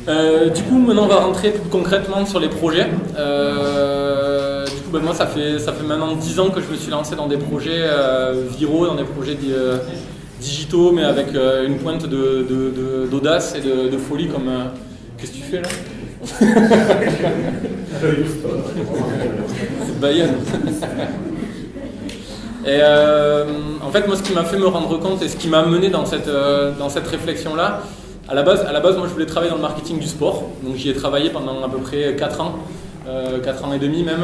Du coup, maintenant, on va rentrer plus concrètement sur les projets. Moi, ça fait maintenant 10 ans que je me suis lancé dans des projets viraux, dans des projets digitaux, mais avec une pointe d'audace et de folie comme... Qu'est-ce que tu fais là? C'est Bayern. Et en fait, moi, ce qui m'a fait me rendre compte et ce qui m'a mené dans cette réflexion-là, à la base, moi, je voulais travailler dans le marketing du sport. Donc, j'y ai travaillé pendant à peu près 4 ans, 4 ans et demi même.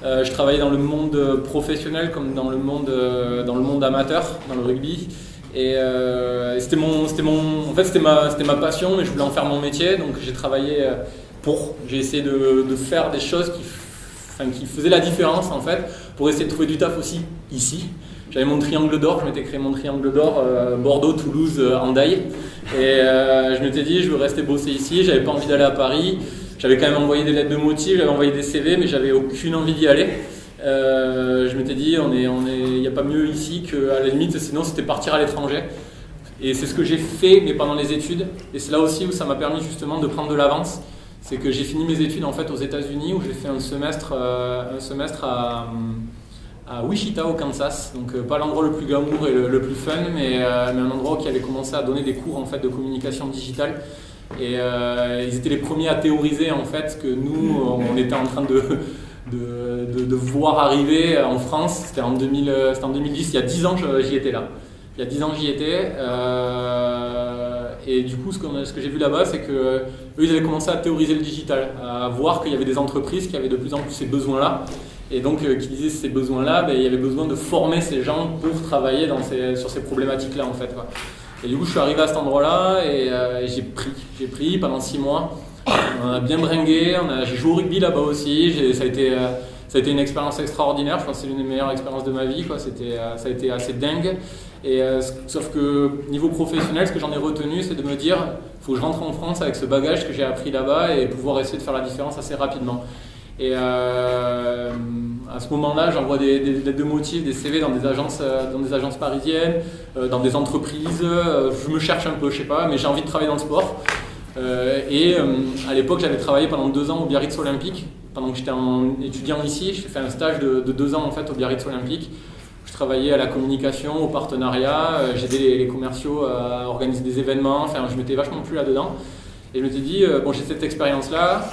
Je travaillais dans le monde professionnel comme dans le monde amateur, dans le rugby. Et c'était ma passion, mais je voulais en faire mon métier. Donc, j'ai travaillé j'ai essayé de faire des choses qui faisaient la différence en fait, pour essayer de trouver du taf aussi ici. J'avais mon triangle d'or, je m'étais créé mon triangle d'or, Bordeaux, Toulouse, Hendaye. Et je m'étais dit, je veux rester bosser ici, j'avais pas envie d'aller à Paris. J'avais quand même envoyé des lettres de motif, j'avais envoyé des CV, mais j'avais aucune envie d'y aller. Je m'étais dit, il n'y a pas mieux ici qu'à la limite, sinon c'était partir à l'étranger. Et c'est ce que j'ai fait, mais pendant les études. Et c'est là aussi où ça m'a permis justement de prendre de l'avance. C'est que j'ai fini mes études en fait aux États-Unis, où j'ai fait un semestre à Wichita au Kansas, donc pas l'endroit le plus glamour et le plus fun, mais un endroit qui avait commencé à donner des cours en fait de communication digitale. Et ils étaient les premiers à théoriser en fait ce que nous on était en train de voir arriver en France. C'était en 2010, il y a 10 ans j'y étais là. Il y a 10 ans j'y étais. Et du coup, ce que j'ai vu là-bas, c'est qu'eux, ils avaient commencé à théoriser le digital, à voir qu'il y avait des entreprises qui avaient de plus en plus ces besoins-là. Et donc, qui disaient ces besoins-là, il y avait besoin de former ces gens pour travailler sur ces problématiques-là, en fait, quoi. Et du coup, je suis arrivé à cet endroit-là et j'ai pris pendant 6 mois. On a bien bringué, j'ai joué au rugby là-bas aussi. Ça a été une expérience extraordinaire. Je pense que c'est l'une des meilleures expériences de ma vie, quoi. Ça a été assez dingue. Et sauf que niveau professionnel, ce que j'en ai retenu, c'est de me dire, il faut que je rentre en France avec ce bagage que j'ai appris là-bas et pouvoir essayer de faire la différence assez rapidement. Et à ce moment-là, j'envoie des lettres de motifs, des CV dans des agences parisiennes, dans des entreprises. Je me cherche un peu, je sais pas, mais j'ai envie de travailler dans le sport. À l'époque, j'avais travaillé pendant 2 ans au Biarritz Olympique. Pendant que j'étais étudiant ici, j'ai fait un stage de 2 ans en fait au Biarritz Olympique. Je travaillais à la communication, au partenariat, j'aidais les commerciaux à organiser des événements, enfin je m'étais vachement plu là-dedans. Et je me suis dit, j'ai cette expérience-là,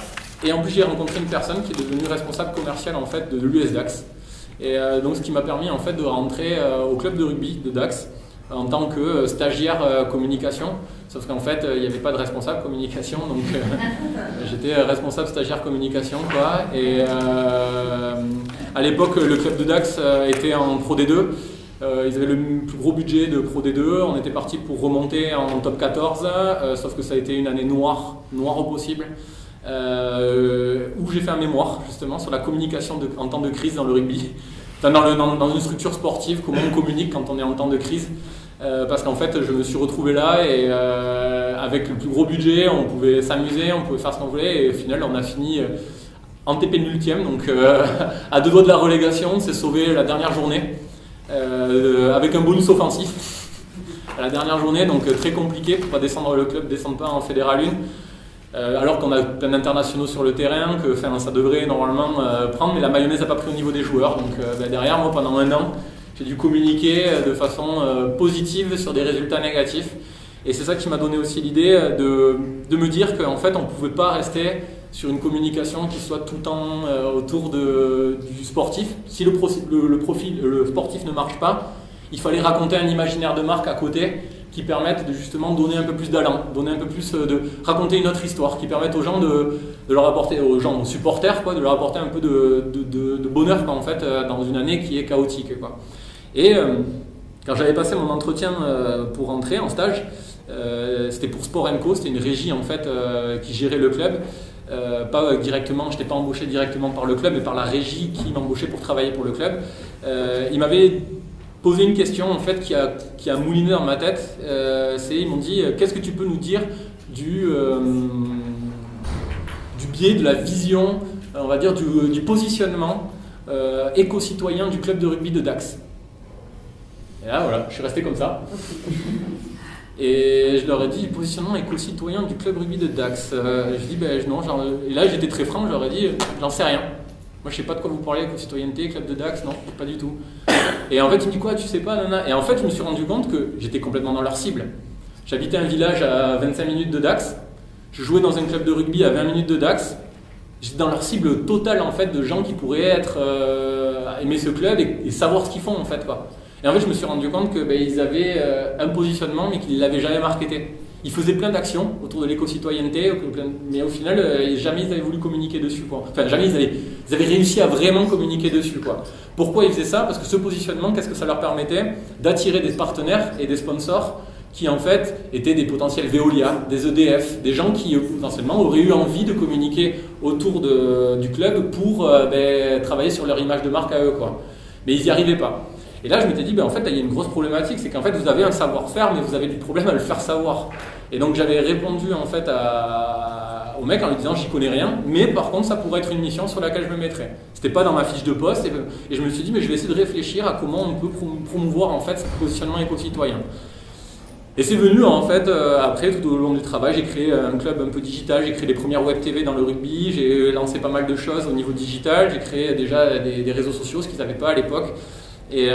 et en plus j'ai rencontré une personne qui est devenue responsable commerciale en fait de l'US Dax. Et donc ce qui m'a permis en fait de rentrer au club de rugby de Dax en tant que stagiaire communication. Sauf qu'en fait, il n'y avait pas de responsable communication, donc j'étais responsable stagiaire communication, quoi. Et à l'époque, le club de Dax était en Pro D2. Ils avaient le plus gros budget de Pro D2. On était parti pour remonter en top 14, sauf que ça a été une année noire au possible, où j'ai fait un mémoire justement sur la communication en temps de crise dans le rugby. Enfin, dans une structure sportive, comment on communique quand on est en temps de crise. Parce qu'en fait, je me suis retrouvé là et avec le plus gros budget, on pouvait s'amuser, on pouvait faire ce qu'on voulait. Et au final, on a fini en TP nultième, donc à 2 doigts de la relégation. On s'est sauvé la dernière journée avec un bonus offensif à la dernière journée, donc très compliqué pour pas descendre le club, descendre pas en Fédéral 1. Alors qu'on a plein d'internationaux sur le terrain, que ça devrait normalement prendre, mais la mayonnaise n'a pas pris au niveau des joueurs. Donc derrière, moi, pendant 1 an, j'ai dû communiquer de façon positive sur des résultats négatifs. Et c'est ça qui m'a donné aussi l'idée de me dire qu'en fait, on ne pouvait pas rester sur une communication qui soit tout le temps autour du sportif. Si le sportif ne marche pas, il fallait raconter un imaginaire de marque à côté qui permette de justement donner un peu plus d'allant, raconter une autre histoire, qui permette aux gens de leur apporter, aux gens, aux supporters, quoi, de leur apporter un peu de bonheur, quoi, en fait, dans une année qui est chaotique, quoi. Et quand j'avais passé mon entretien pour rentrer en stage, c'était pour Sport & Co, c'était une régie en fait qui gérait le club. Pas directement, je n'étais pas embauché directement par le club, mais par la régie qui m'embauchait pour travailler pour le club. Ils m'avaient posé une question en fait qui a mouliné dans ma tête. Ils m'ont dit qu'est-ce que tu peux nous dire du biais de la vision, on va dire du positionnement éco-citoyen du club de rugby de Dax. Et là voilà, je suis resté comme ça. Et je leur ai dit positionnement éco-citoyen du club rugby de Dax. Je dis non, et là j'étais très franc, je leur ai dit j'en sais rien. Moi je sais pas de quoi vous parlez, éco-citoyenneté, club de Dax, non, pas du tout. Et en fait il me dit quoi, tu sais pas, nana. Et en fait je me suis rendu compte que j'étais complètement dans leur cible. J'habitais un village à 25 minutes de Dax, je jouais dans un club de rugby à 20 minutes de Dax. J'étais dans leur cible totale en fait de gens qui pourraient aimer ce club et savoir ce qu'ils font en fait quoi. Et en fait je me suis rendu compte que ils avaient un positionnement mais qu'ils ne l'avaient jamais marketé. Ils faisaient plein d'actions autour de l'éco-citoyenneté, mais au final jamais ils avaient voulu communiquer dessus quoi. Enfin jamais ils avaient réussi à vraiment communiquer dessus quoi. Pourquoi ils faisaient ça? Parce que ce positionnement, qu'est-ce que ça leur permettait? D'attirer des partenaires et des sponsors qui en fait étaient des potentiels Veolia, des EDF, des gens qui potentiellement auraient eu envie de communiquer autour du club pour travailler sur leur image de marque à eux quoi. Mais ils n'y arrivaient pas. Et là je m'étais dit en fait il y a une grosse problématique, c'est qu'en fait vous avez un savoir-faire mais vous avez du problème à le faire savoir. Et donc j'avais répondu en fait au mec en lui disant j'y connais rien, mais par contre ça pourrait être une mission sur laquelle je me mettrais. C'était pas dans ma fiche de poste et je me suis dit mais je vais essayer de réfléchir à comment on peut promouvoir en fait ce positionnement éco-citoyen. Et c'est venu en fait après tout au long du travail, j'ai créé un club un peu digital, j'ai créé les premières web TV dans le rugby, j'ai lancé pas mal de choses au niveau digital, j'ai créé déjà des réseaux sociaux, ce qu'ils n'avaient pas à l'époque. Et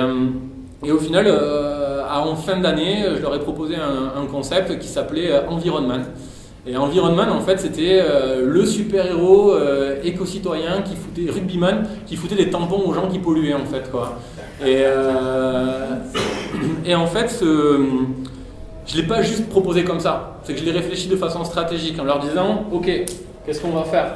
au final, en fin d'année, je leur ai proposé un concept qui s'appelait Environman. Et Environman en fait c'était le super-héros éco-citoyen rugbyman qui foutait des tampons aux gens qui polluaient en fait quoi. Et en fait je ne l'ai pas juste proposé comme ça, c'est que je l'ai réfléchi de façon stratégique en leur disant ok, qu'est-ce qu'on va faire?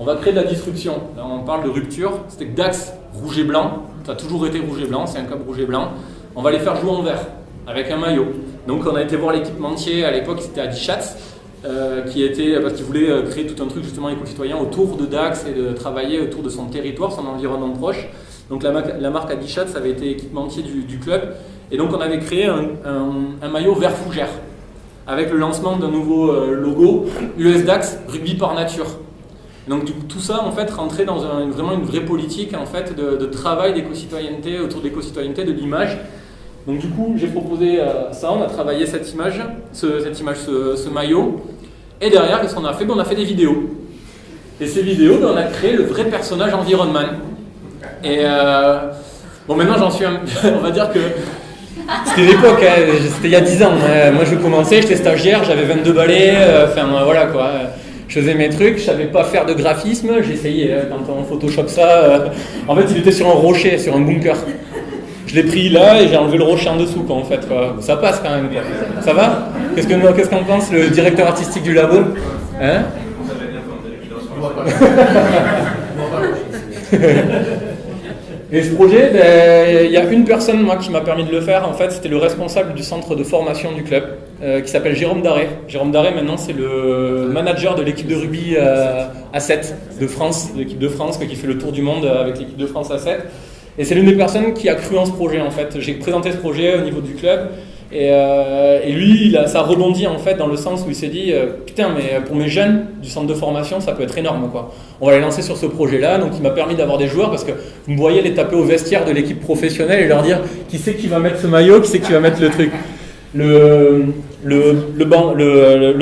On va créer de la disruption. Là on parle de rupture, c'était que Dax rouge et blanc, ça a toujours été rouge et blanc, c'est un club rouge et blanc. On va les faire jouer en vert, avec un maillot. Donc on a été voir l'équipementier, à l'époque c'était Adichatz, parce qu'il voulait créer tout un truc justement éco-citoyen autour de Dax et de travailler autour de son territoire, son environnement proche. Donc la marque Adichatz avait été équipementier du club. Et donc on avait créé un maillot vert fougère, avec le lancement d'un nouveau logo, US Dax, rugby par nature. Donc du coup, tout ça en fait rentrait dans vraiment une vraie politique en fait de travail d'éco-citoyenneté, autour de l'éco-citoyenneté, de l'image. Donc du coup j'ai proposé ça, on a travaillé cette image, ce maillot. Et derrière qu'est-ce qu'on a fait? On a fait des vidéos. Et ces vidéos, on a créé le vrai personnage Environman. Et maintenant j'en suis on va dire que c'était l'époque, c'était il y a 10 ans. Moi je commençais, j'étais stagiaire, j'avais 22 balais, voilà quoi. Je faisais mes trucs, je savais pas faire de graphisme, j'essayais quand on Photoshop ça. En fait, il était sur un rocher, sur un bunker. Je l'ai pris là et j'ai enlevé le rocher en dessous quoi, en fait. Quoi. Ça passe quand même. Quoi. Ça va? Qu'est-ce qu'en pense le directeur artistique du labo? Hein? Et ce projet, il y a une personne moi, qui m'a permis de le faire, en fait, c'était le responsable du centre de formation du club, qui s'appelle Jérôme Daré. Jérôme Daré, maintenant, c'est le manager de l'équipe de rugby A7 de France, l'équipe de France qui fait le tour du monde avec l'équipe de France A7. Et c'est l'une des personnes qui a cru en ce projet, en fait. J'ai présenté ce projet au niveau du club, et lui, ça a rebondi en fait dans le sens où il s'est dit putain, mais pour mes jeunes du centre de formation, ça peut être énorme quoi. On va les lancer sur ce projet-là, donc il m'a permis d'avoir des joueurs parce que vous me voyez les taper au vestiaire de l'équipe professionnelle et leur dire qui c'est qui va mettre ce maillot, qui c'est qui va mettre le truc. Le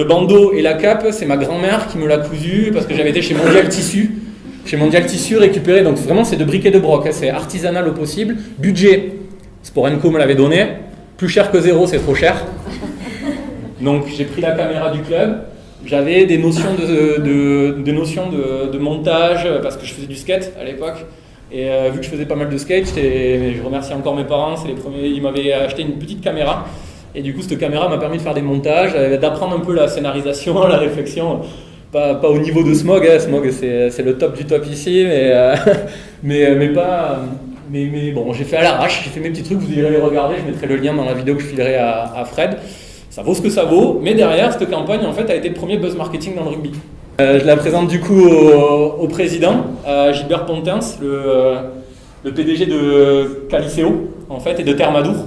bandeau et la cape, c'est ma grand-mère qui me l'a cousu parce que j'avais été chez Mondial Tissu. Chez Mondial Tissu récupéré, donc vraiment c'est de briques et de broc, hein, c'est artisanal au possible. Budget, Sport & Co me l'avait donné. Plus cher que zéro, c'est trop cher. Donc j'ai pris la caméra du club. J'avais des notions de montage parce que je faisais du skate à l'époque. Et vu que je faisais pas mal de skate, je remercie encore mes parents. C'est les premiers. Ils m'avaient acheté une petite caméra. Et du coup, cette caméra m'a permis de faire des montages, d'apprendre un peu la scénarisation, la réflexion. Pas au niveau de Smog. Hein. Smog, c'est le top du top ici, mais pas. Mais bon, j'ai fait à l'arrache, j'ai fait mes petits trucs, vous irez les regarder, je mettrai le lien dans la vidéo que je filerai à Fred. Ça vaut ce que ça vaut, mais derrière, cette campagne en fait a été le premier buzz marketing dans le rugby. Je la présente du coup au président, Gilbert Pontens, le PDG de Caliceo en fait, et de Thermadour.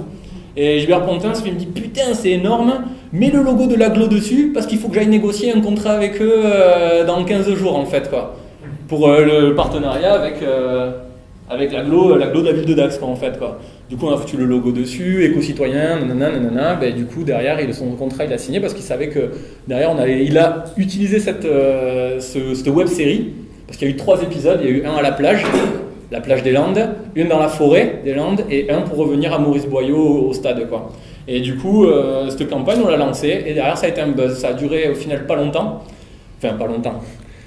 Et Gilbert Pontens lui me dit putain, c'est énorme, mets le logo de l'Aglo dessus parce qu'il faut que j'aille négocier un contrat avec eux dans 15 jours en fait, quoi, pour le partenariat avec la glo de la ville de Dax, quoi, en fait, quoi. Du coup, on a foutu le logo dessus, éco-citoyen, nanana. Ben, du coup, derrière, son contrat, il a signé parce qu'il savait que derrière, il a utilisé cette web série parce qu'il y a eu 3 épisodes. Il y a eu un à la plage des Landes, une dans la forêt des Landes et un pour revenir à Maurice Boyau au stade, quoi. Et du coup, cette campagne, on l'a lancée et derrière, ça a été un buzz. Ça a duré au final pas longtemps. Enfin, pas longtemps.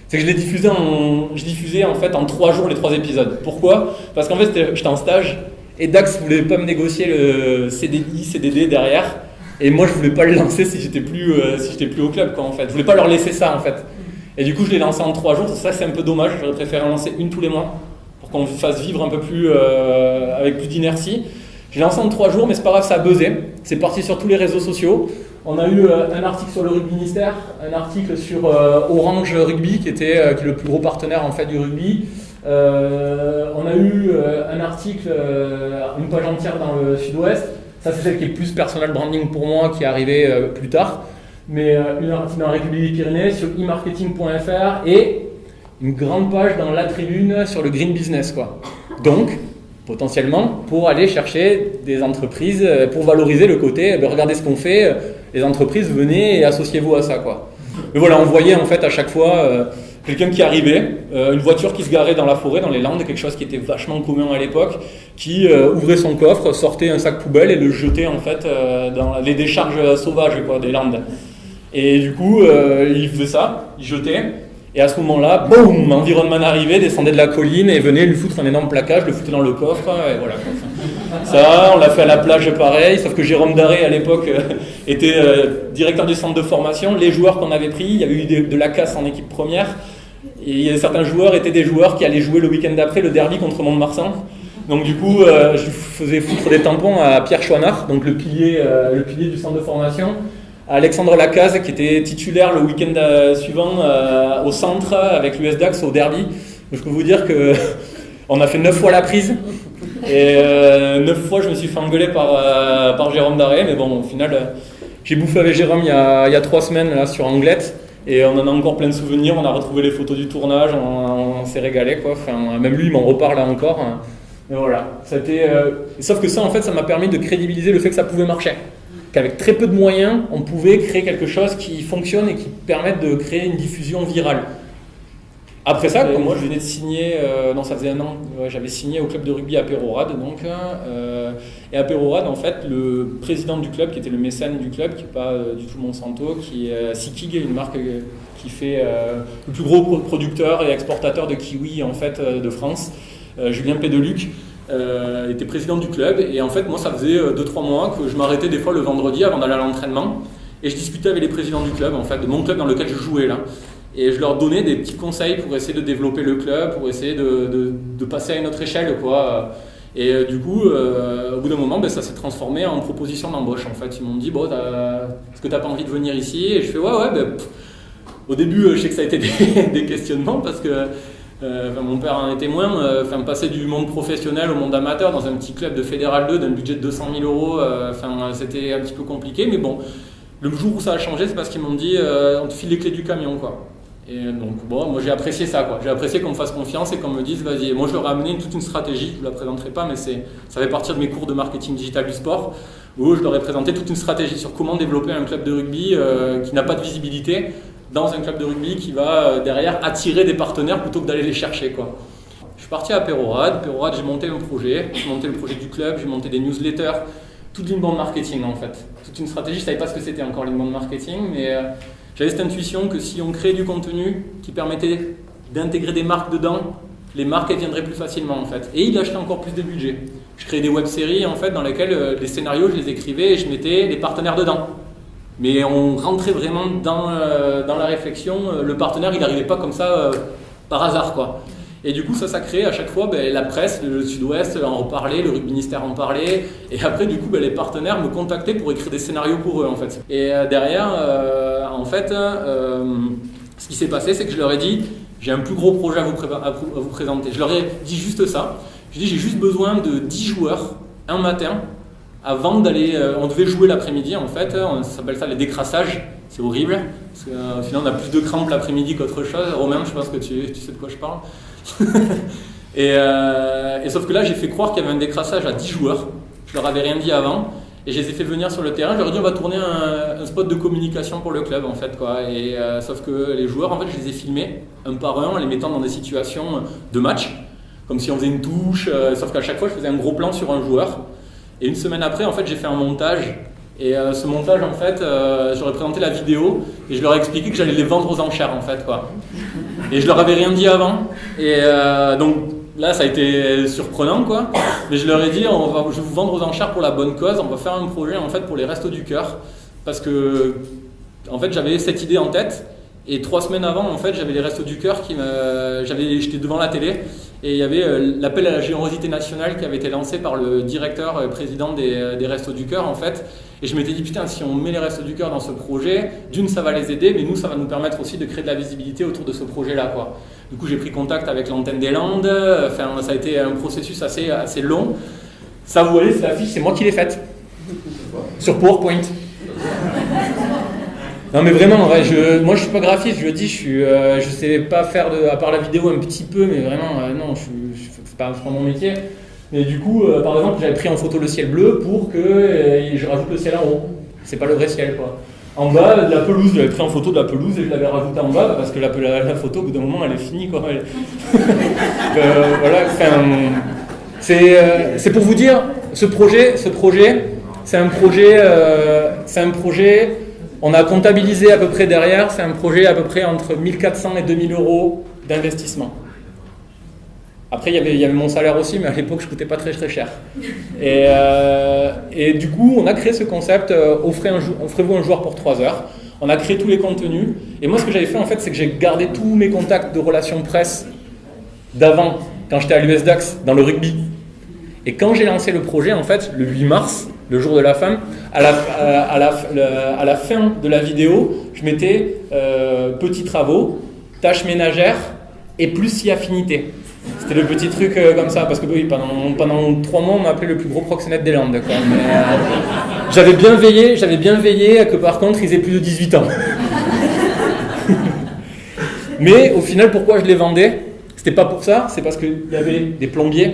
C'est que je diffusais en fait en 3 jours les 3 épisodes. Pourquoi ? Parce qu'en fait, j'étais en stage. Et Dax voulait pas me négocier le CDI, CDD derrière, et moi je voulais pas le lancer si j'étais plus au club, quoi, en fait. Je voulais pas leur laisser ça, en fait. Et du coup je l'ai lancé en 3 jours. Ça c'est un peu dommage. J'aurais préféré en lancer une tous les mois pour qu'on fasse vivre un peu plus avec plus d'inertie. J'ai lancé en 3 jours, mais c'est pas grave, ça a buzzé. C'est parti sur tous les réseaux sociaux. On a eu un article sur le Rugby Ministère, un article sur Orange Rugby qui est le plus gros partenaire en fait du rugby. On a eu un article, une page entière dans le Sud-Ouest. Ça, c'est celle qui est plus personal branding pour moi, qui est arrivée plus tard. Mais un article dans la République des Pyrénées sur e-marketing.fr et une grande page dans La Tribune sur le green business, quoi. Donc, potentiellement, pour aller chercher des entreprises, pour valoriser le côté, regardez ce qu'on fait, les entreprises, venez et associez-vous à ça, quoi. Mais voilà, on voyait en fait à chaque fois quelqu'un qui arrivait, une voiture qui se garait dans la forêt, dans les Landes, quelque chose qui était vachement commun à l'époque, qui ouvrait son coffre, sortait un sac poubelle et le jetait en fait dans les décharges sauvages, quoi, des Landes. Et du coup, il faisait ça, il jetait. Et à ce moment-là, boum, Environnement arrivait, descendait de la colline et venait lui foutre un énorme plaquage, le foutait dans le coffre, et voilà. Ça, on l'a fait à la plage pareil, sauf que Jérôme Daré à l'époque était directeur du centre de formation. Les joueurs qu'on avait pris, il y avait eu de la casse en équipe première, et certains joueurs étaient des joueurs qui allaient jouer le week-end d'après le derby contre Mont-de-Marsan. Donc du coup, je faisais foutre des tampons à Pierre Chouinard, donc le pilier du centre de formation, à Alexandre Lacaze qui était titulaire le week-end suivant au centre avec l'US Dax au derby. Donc, je peux vous dire que on a fait 9 fois la prise et 9 fois je me suis fait engueuler par Jérôme Daré, mais bon au final j'ai bouffé avec Jérôme il y a 3 semaines là, sur Anglette et on en a encore plein de souvenirs. On a retrouvé les photos du tournage, on s'est régalé, quoi. Enfin, même lui il m'en reparle là encore. Mais voilà, sauf que ça en fait ça m'a permis de crédibiliser le fait que ça pouvait marcher. Qu'avec très peu de moyens, on pouvait créer quelque chose qui fonctionne et qui permette de créer une diffusion virale. Après ça, comme moi je venais de signer, ça faisait 1 an, j'avais signé au club de rugby à Pérorade, et à Pérorade, en fait, le président du club, qui était le mécène du club, qui n'est pas du tout Monsanto, qui est Sikig, une marque qui fait le plus gros producteur et exportateur de kiwi en fait de France, Julien Pédeluc. Était président du club et en fait moi ça faisait 2-3 mois que je m'arrêtais des fois le vendredi avant d'aller à l'entraînement et je discutais avec les présidents du club, en fait, de mon club dans lequel je jouais là, et je leur donnais des petits conseils pour essayer de développer le club, pour essayer de passer à une autre échelle, quoi. Et du coup au bout d'un moment ça s'est transformé en proposition d'embauche, en fait. Ils m'ont dit bon, est-ce que t'as pas envie de venir ici? Et je fais ouais au début je sais que ça a été des questionnements parce que mon père en est témoin, passer du monde professionnel au monde amateur dans un petit club de Fédéral 2 d'un budget de 200 000 euros, c'était un petit peu compliqué, mais bon, le jour où ça a changé, c'est parce qu'ils m'ont dit on te file les clés du camion, quoi. Et donc bon, moi j'ai apprécié ça, quoi. J'ai apprécié qu'on me fasse confiance et qu'on me dise vas-y. Et moi je leur ai amené toute une stratégie, je ne vous la présenterai pas, mais ça fait partir de mes cours de marketing digital du sport, où je leur ai présenté toute une stratégie sur comment développer un club de rugby qui n'a pas de visibilité, dans un club de rugby qui va derrière attirer des partenaires plutôt que d'aller les chercher, quoi. Je suis parti à Pérorade, j'ai monté un projet, j'ai monté le projet du club, j'ai monté des newsletters, toute l'inbound marketing en fait. Toute une stratégie, je ne savais pas ce que c'était encore l'inbound marketing, mais j'avais cette intuition que si on créait du contenu qui permettait d'intégrer des marques dedans, les marques elles viendraient plus facilement en fait. Et il achetait encore plus de budget. Je créais des web-séries en fait dans lesquelles les scénarios je les écrivais et je mettais les partenaires dedans. Mais on rentrait vraiment dans la réflexion. Le partenaire, il n'arrivait pas comme ça par hasard, quoi. Et du coup, ça crée à chaque fois la presse, le Sud-Ouest en reparlait, le Rugby Ministère en parlait. Et après, du coup, les partenaires me contactaient pour écrire des scénarios pour eux, en fait. Et derrière, ce qui s'est passé, c'est que je leur ai dit j'ai un plus gros projet à vous présenter. Je leur ai dit juste ça. Je dis j'ai juste besoin de 10 joueurs un matin. Avant d'aller, on devait jouer l'après-midi en fait, ça s'appelle ça les décrassages, c'est horrible, parce qu'au final on a plus de crampes l'après-midi qu'autre chose. Romain, je pense que tu sais de quoi je parle. Et sauf que là, j'ai fait croire qu'il y avait un décrassage à 10 joueurs. Je leur avais rien dit avant. Et je les ai fait venir sur le terrain. Je leur ai dit, on va tourner un spot de communication pour le club, en fait, quoi. Et sauf que les joueurs, en fait, je les ai filmés un par un en les mettant dans des situations de match, comme si on faisait une touche. Sauf qu'à chaque fois, je faisais un gros plan sur un joueur. Et une semaine après, en fait, j'ai fait un montage. Et ce montage, en fait, j'aurais présenté la vidéo et je leur ai expliqué que j'allais les vendre aux enchères, en fait, quoi. Et je leur avais rien dit avant. Et donc là, ça a été surprenant, quoi. Mais je leur ai dit, je vais vous vendre aux enchères pour la bonne cause. On va faire un projet, en fait, pour les Restos du Cœur. Parce que, en fait, j'avais cette idée en tête. Et 3 semaines avant, en fait, j'avais les Restos du Cœur j'étais devant la télé. Et il y avait l'appel à la générosité nationale qui avait été lancé par le directeur président des Restos du Cœur, en fait. Et je m'étais dit, putain, si on met les Restos du Cœur dans ce projet, d'une, ça va les aider, mais nous, ça va nous permettre aussi de créer de la visibilité autour de ce projet-là, quoi. Du coup, j'ai pris contact avec l'antenne des Landes. Enfin, ça a été un processus assez long. Ça, vous voyez, c'est l'affiche, c'est moi qui l'ai faite. Sur PowerPoint. Non, mais vraiment, ouais, moi, je suis pas graphiste, je le dis, je sais pas faire, à part la vidéo un petit peu, mais vraiment, non, c'est pas mon métier. Mais du coup, par exemple, j'avais pris en photo le ciel bleu pour que je rajoute le ciel en haut. C'est pas le vrai ciel, quoi. En bas, de la pelouse, j'avais pris en photo de la pelouse et je l'avais rajouté en bas parce que la photo, au bout d'un moment, elle est finie, quoi. Voilà, enfin, c'est pour vous dire, ce projet, c'est un projet, on a comptabilisé à peu près derrière, c'est un projet à peu près entre 1400 et 2000 euros d'investissement. Après, il y avait mon salaire aussi, mais à l'époque, je ne coûtais pas très cher. Et du coup, on a créé ce concept, offrez-vous un joueur pour 3 heures. On a créé tous les contenus. Et moi, ce que j'avais fait, en fait, c'est que j'ai gardé tous mes contacts de relations presse d'avant, quand j'étais à l'USDAX, dans le rugby. Et quand j'ai lancé le projet, en fait, le 8 mars, le jour de la femme, à la fin de la vidéo, je mettais petits travaux, tâches ménagères et plus si affinité. C'était le petit truc comme ça, parce que oui, pendant 3 mois, on m'a appelé le plus gros proxénète des Landes. Quoi. Mais, j'avais bien veillé que par contre, ils aient plus de 18 ans. Mais au final, pourquoi je les vendais? C'était pas pour ça, c'est parce qu'il y avait des plombiers,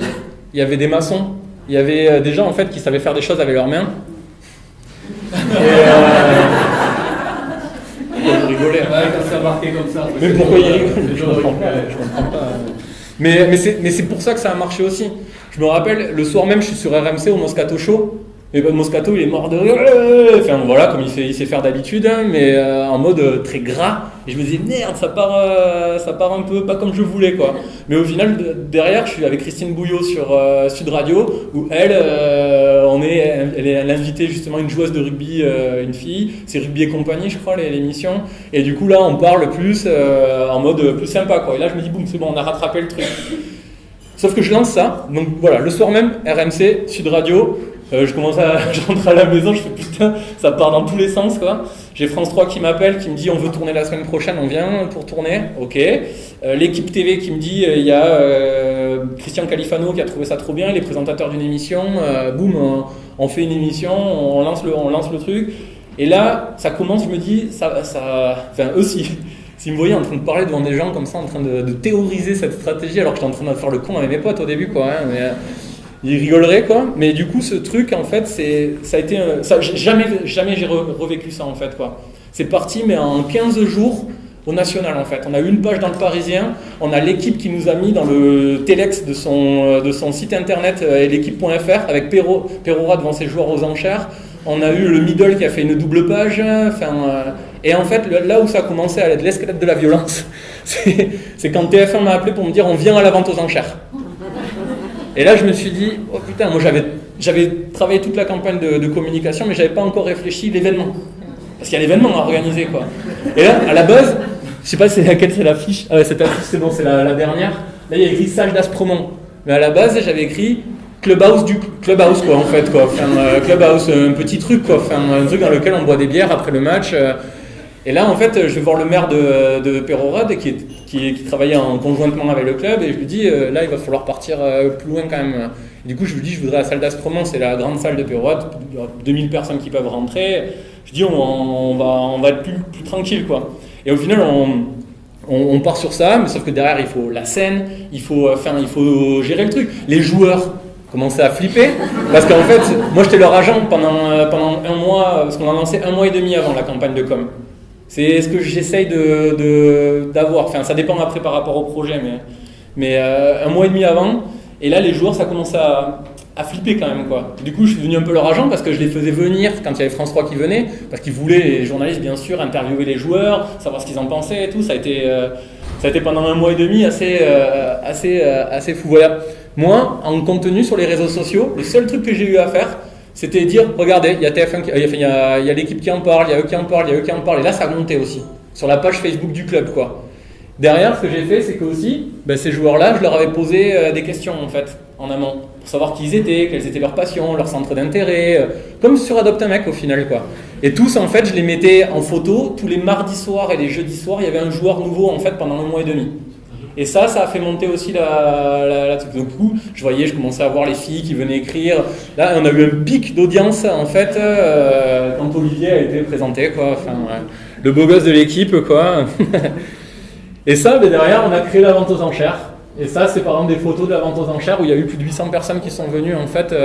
il y avait des maçons, il y avait des gens en fait qui savaient faire des choses avec leurs mains. Pourquoi vous rigolez? Quand c'est marqué comme ça. Mais pourquoi ils rigolent? Je comprends pas. Mais c'est pour ça que ça a marché aussi. Je me rappelle, le soir même, je suis sur RMC au Moscato Show. Et ben, Moscato, il est mort de rire. Enfin, voilà, comme il sait faire d'habitude, hein, mais en mode très gras. Et je me disais, merde, ça part un peu pas comme je voulais, quoi. Mais au final, derrière, je suis avec Christine Bouillot sur Sud Radio, où elle est invitée justement une joueuse de rugby, une fille. C'est Rugby et compagnie, je crois, l'émission. Et du coup, là, on parle plus en mode plus sympa, quoi. Et là, je me dis, boum, c'est bon, on a rattrapé le truc. Sauf que je lance ça. Donc voilà, le soir même, RMC, Sud Radio. Je rentre à la maison, je fais putain, ça part dans tous les sens, quoi. J'ai France 3 qui m'appelle, qui me dit on veut tourner la semaine prochaine, on vient pour tourner, ok. L'équipe TV qui me dit il y a Christian Califano qui a trouvé ça trop bien, les présentateurs d'une émission, boum, on fait une émission, on lance le truc. Et là, ça commence, je me dis, enfin eux s'ils me voyaient en train de parler devant des gens comme ça, en train de théoriser cette stratégie, alors que j'étais en train de faire le con avec mes potes au début, quoi. Hein, mais, ils rigoleraient, quoi. Mais du coup, ce truc, en fait, jamais j'ai revécu ça, en fait, quoi. C'est parti, mais en 15 jours au national, en fait. On a eu une page dans le Parisien, on a l'équipe qui nous a mis dans le telex de son site internet, l'équipe.fr, avec Perora devant ses joueurs aux enchères. On a eu le middle qui a fait une double page. Et en fait, là où ça a commencé à être l'escalade de la violence, c'est quand TF1 m'a appelé pour me dire on vient à la vente aux enchères. Et là, je me suis dit, oh putain, moi j'avais travaillé toute la campagne de communication, mais j'avais pas encore réfléchi l'événement. Parce qu'il y a l'événement à organiser, quoi. Et là, à la base, je sais pas laquelle c'est l'affiche. Ah ouais, cette affiche, c'est bon, c'est la dernière. Là, il y a écrit salle d'Aspremont. Mais à la base, j'avais écrit Clubhouse, quoi, en fait, quoi. Enfin, Clubhouse, un petit truc, quoi. Enfin, un truc dans lequel on boit des bières après le match. Et là, en fait, je vais voir le maire de Pérorade qui travaillait conjointement avec le club et je lui dis, là, il va falloir partir plus loin quand même. Et du coup, je lui dis, je voudrais la salle d'Aspremont, c'est la grande salle de Pérorade, il y a 2000 personnes qui peuvent rentrer. Je dis, on va être plus tranquille, quoi. Et au final, on part sur ça, mais sauf que derrière il faut la scène, il faut gérer le truc. Les joueurs commençaient à flipper, parce qu'en fait, moi j'étais leur agent pendant un mois, parce qu'on a lancé 1 mois et demi avant la campagne de com. C'est ce que j'essaye d'avoir, enfin ça dépend après par rapport au projet, mais 1 mois et demi avant, et là les joueurs ça commence à flipper quand même quoi. Du coup je suis devenu un peu leur agent parce que je les faisais venir quand il y avait France 3 qui venait, parce qu'ils voulaient, les journalistes bien sûr, interviewer les joueurs, savoir ce qu'ils en pensaient et tout, ça a été pendant 1 mois et demi assez fou. Voilà. Moi, en contenu sur les réseaux sociaux, le seul truc que j'ai eu à faire, c'était dire, regardez, il y a TF1, il y a l'équipe qui en parle, il y a eux qui en parlent, il y a eux qui en parlent, et là ça montait aussi, sur la page Facebook du club quoi. Derrière, ce que j'ai fait, c'est que aussi, ces joueurs-là, je leur avais posé des questions en fait, en amont, pour savoir qui ils étaient, quelles étaient leurs passions, leurs centres d'intérêt, comme sur Adopte un mec au final quoi. Et tous en fait, je les mettais en photo, tous les mardis soirs et les jeudis soirs, il y avait un joueur nouveau en fait pendant 1 mois et demi. Et ça a fait monter aussi la truc. Donc, du coup, je commençais à voir les filles qui venaient écrire. Là, on a eu un pic d'audience, en fait, quand Olivier a été présenté, quoi. Enfin, le beau gosse de l'équipe, quoi. Et ça, derrière, on a créé la vente aux enchères. Et ça, c'est par exemple des photos de la vente aux enchères où il y a eu plus de 800 personnes qui sont venues, en fait,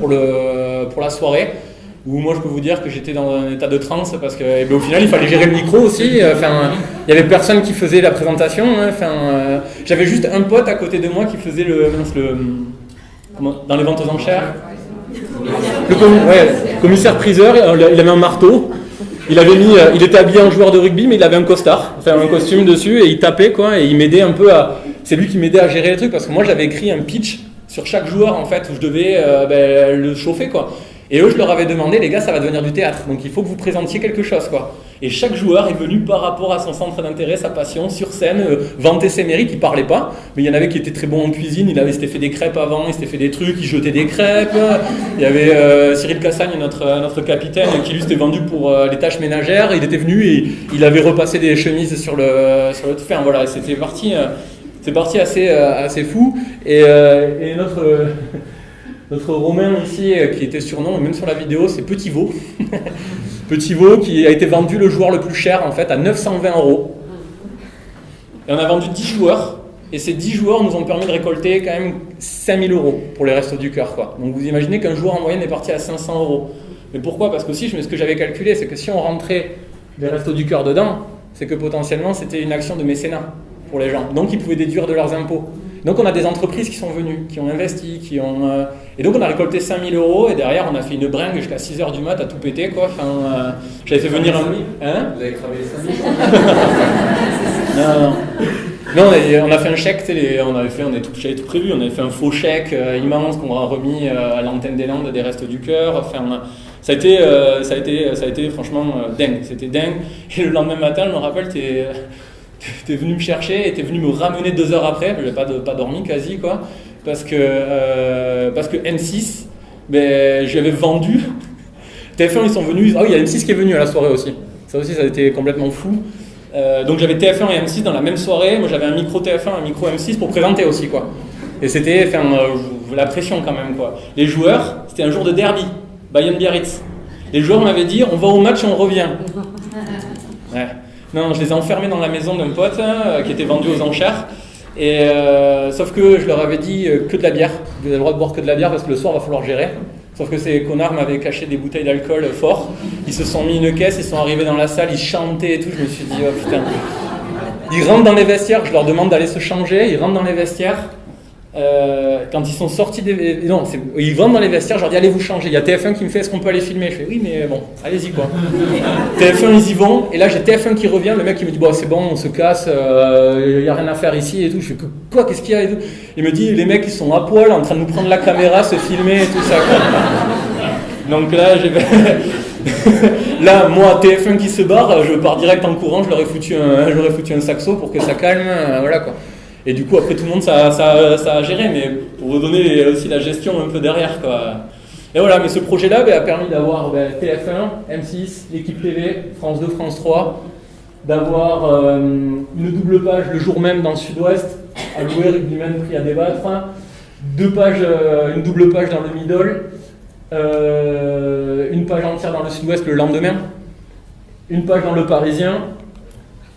pour la soirée. Où moi je peux vous dire que j'étais dans un état de transe parce que au final il fallait gérer le micro aussi, il y avait personne qui faisait la présentation, j'avais juste un pote à côté de moi qui faisait dans les ventes aux enchères, le commissaire priseur, il avait un marteau, il était habillé en joueur de rugby mais il avait un costard, un costume dessus et il tapait quoi, et il m'aidait un peu c'est lui qui m'aidait à gérer les trucs parce que moi j'avais écrit un pitch sur chaque joueur en fait où je devais le chauffer quoi. Et eux, je leur avais demandé, les gars, ça va devenir du théâtre, donc il faut que vous présentiez quelque chose, quoi. Et chaque joueur est venu par rapport à son centre d'intérêt, sa passion, sur scène, vanter ses mérites, il parlait pas, mais il y en avait qui étaient très bons en cuisine, il s'était fait des crêpes avant, il s'était fait des trucs, il jetait des crêpes. Il y avait Cyril Cassagne, notre capitaine, qui lui s'était vendu pour les tâches ménagères, il était venu et il avait repassé des chemises sur le enfin voilà, c'était parti, c'est parti assez fou. Et notre Romain ici, qui était surnom, même sur la vidéo, c'est Petit Veau. Petit Veau qui a été vendu le joueur le plus cher en fait à 920 €. Et on a vendu 10 joueurs. Et ces 10 joueurs nous ont permis de récolter quand même 5000 € pour les Restos du Cœur, quoi. Donc vous imaginez qu'un joueur en moyenne est parti à 500 €. Mais pourquoi ? Parce que aussi, ce que j'avais calculé, c'est que si on rentrait les Restos du Cœur dedans, c'est que potentiellement c'était une action de mécénat pour les gens. Donc ils pouvaient déduire de leurs impôts. Donc on a des entreprises qui sont venues, qui ont investi, et donc on a récolté 5000 € et derrière on a fait une bringue jusqu'à 6h du mat à tout péter quoi. J'avais fait venir un... Hein ? Vous avez cramé les 5000 Non, on a fait un chèque, j'avais tout prévu, on avait fait un faux chèque immense qu'on a remis à l'antenne des Landes des Restos du Cœur. Ça a été franchement dingue, c'était dingue. Et le lendemain matin, je me rappelle, t'es venu me chercher et t'es venu me ramener 2 heures après, j'avais pas dormi quasi quoi, parce que M6, j'avais vendu. TF1 ils sont venus, ah oui il y a M6 qui est venu à la soirée aussi, ça a été complètement fou. Donc j'avais TF1 et M6 dans la même soirée, moi j'avais un micro TF1, un micro M6 pour présenter aussi quoi. Et c'était la pression quand même quoi. Les joueurs, c'était un jour de derby, Bayern-Biarritz. Les joueurs m'avaient dit on va au match et on revient. Ouais. Non, je les ai enfermés dans la maison d'un pote qui était vendu aux enchères. Et sauf que je leur avais dit que de la bière. Vous avez le droit de boire que de la bière parce que le soir, il va falloir gérer. Sauf que ces connards m'avaient caché des bouteilles d'alcool fort. Ils se sont mis une caisse, ils sont arrivés dans la salle, ils chantaient et tout. Je me suis dit, oh putain. Ils rentrent dans les vestiaires, je leur demande d'aller se changer. Ils rentrent dans les vestiaires. Quand ils sont sortis ils rentrent dans les vestiaires, je leur dis allez vous changer, il y a TF1 qui me fait est-ce qu'on peut aller filmer, je fais oui mais bon allez-y quoi. TF1 ils y vont et là j'ai TF1 qui revient, le mec qui me dit bon c'est bon on se casse, il n'y a rien à faire ici et tout, je fais quoi qu'est-ce qu'il y a et tout, il me dit les mecs ils sont à poil en train de nous prendre la caméra, se filmer et tout ça quoi. Donc là là moi TF1 qui se barre, je pars direct en courant, je leur ai foutu un saxo pour que ça calme, voilà quoi. Et du coup, après, tout le monde, ça a géré, mais pour vous donner aussi la gestion un peu derrière, quoi. Et voilà, mais ce projet-là a permis d'avoir TF1, M6, l'équipe TV, France 2, France 3, d'avoir une double page le jour même dans le Sud-Ouest, à louer, rugbyman pris à débattre, une double page dans le Middle, une page entière dans le Sud-Ouest le lendemain, une page dans le Parisien,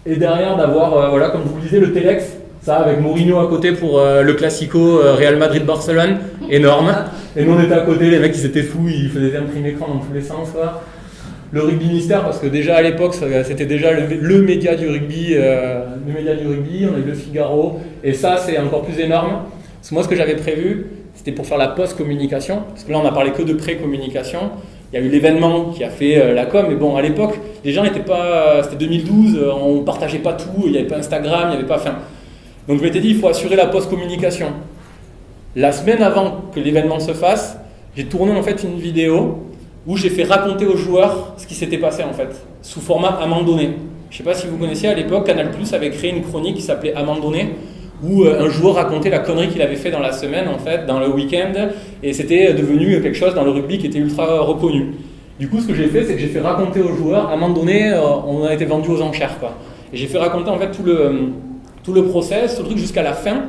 Et derrière d'avoir, voilà, comme je vous le disais, le Telex, ça avec Mourinho à côté pour le Classico Real Madrid-Barcelone, énorme. Et nous on était à côté, les mecs ils étaient fous, ils faisaient des imprimes écran dans tous les sens, quoi. Le rugby mystère, parce que déjà à l'époque c'était déjà le média du rugby, on a eu le Figaro, et ça c'est encore plus énorme. Parce que moi ce que j'avais prévu, c'était pour faire la post-communication, parce que là on a parlé que de pré-communication. Il y a eu l'événement qui a fait la com, mais bon, à l'époque, les gens n'étaient pas... C'était 2012, on ne partageait pas tout, il n'y avait pas Instagram, il n'y avait pas... Enfin, donc je m'étais dit, il faut assurer la post-communication. La semaine avant que l'événement se fasse, j'ai tourné en fait une vidéo où j'ai fait raconter aux joueurs ce qui s'était passé en fait, sous format amandonné. Je ne sais pas si vous connaissiez, à l'époque, Canal+ avait créé une chronique qui s'appelait Amandonné, où un joueur racontait la connerie qu'il avait fait dans la semaine, en fait, dans le week-end, et c'était devenu quelque chose dans le rugby qui était ultra reconnu. Du coup, ce que j'ai fait, c'est que j'ai fait raconter aux joueurs, à un moment donné, on a été vendu aux enchères, quoi. Et j'ai fait raconter en fait tout le process, tout le truc jusqu'à la fin,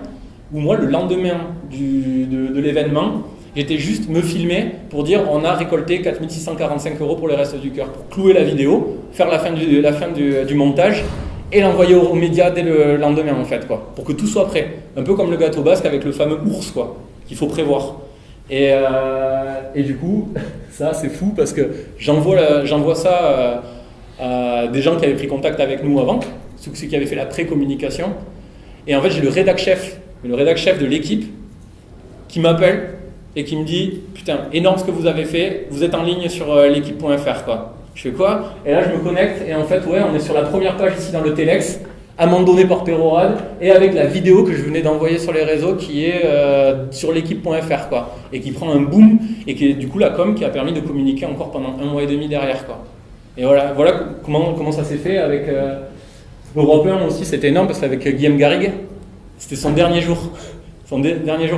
où moi, le lendemain de l'événement, j'étais juste me filmer pour dire on a récolté 4 645 € pour les Restos du Cœur, pour clouer la vidéo, faire la fin du montage, et l'envoyer aux médias dès le lendemain en fait, quoi, pour que tout soit prêt. Un peu comme le gâteau basque avec le fameux ours, quoi, qu'il faut prévoir. Et du coup, ça c'est fou parce que j'envoie ça à des gens qui avaient pris contact avec nous avant, ceux qui avaient fait la pré-communication. Et en fait, j'ai le rédac chef de l'équipe qui m'appelle et qui me dit « Putain, énorme ce que vous avez fait, vous êtes en ligne sur l'équipe.fr, quoi. » Je fais quoi? Et là, je me connecte et en fait, ouais, on est sur la première page ici dans le Telex, amandonné par Perorad, et avec la vidéo que je venais d'envoyer sur les réseaux qui est sur l'équipe.fr, quoi, et qui prend un boom, et qui est du coup la com qui a permis de communiquer encore pendant 1 mois et demi derrière, quoi. Et voilà comment ça s'est fait avec Europe 1 aussi, c'était énorme parce qu'avec Guillaume Garrigue, c'était son dernier jour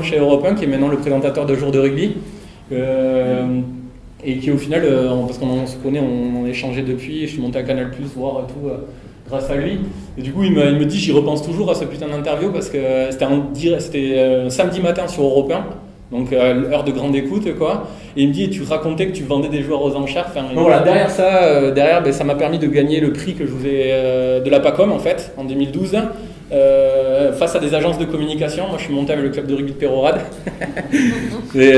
chez Europe 1, qui est maintenant le présentateur de Jour de rugby. Et qui au final, parce qu'on se connaît, on a échangé depuis, je suis monté à Canal+, voir tout grâce à lui. Et du coup, il me dit, j'y repense toujours à ce putain d'interview parce que c'était samedi matin sur Europe 1, donc heure de grande écoute, quoi. Et il me dit, tu racontais que tu vendais des joueurs aux enchères. Enfin, voilà, derrière ça m'a permis de gagner le prix que je vous ai de la PACOM en fait, en 2012. Face à des agences de communication. Moi je suis monté avec le club de rugby de Perorad. Et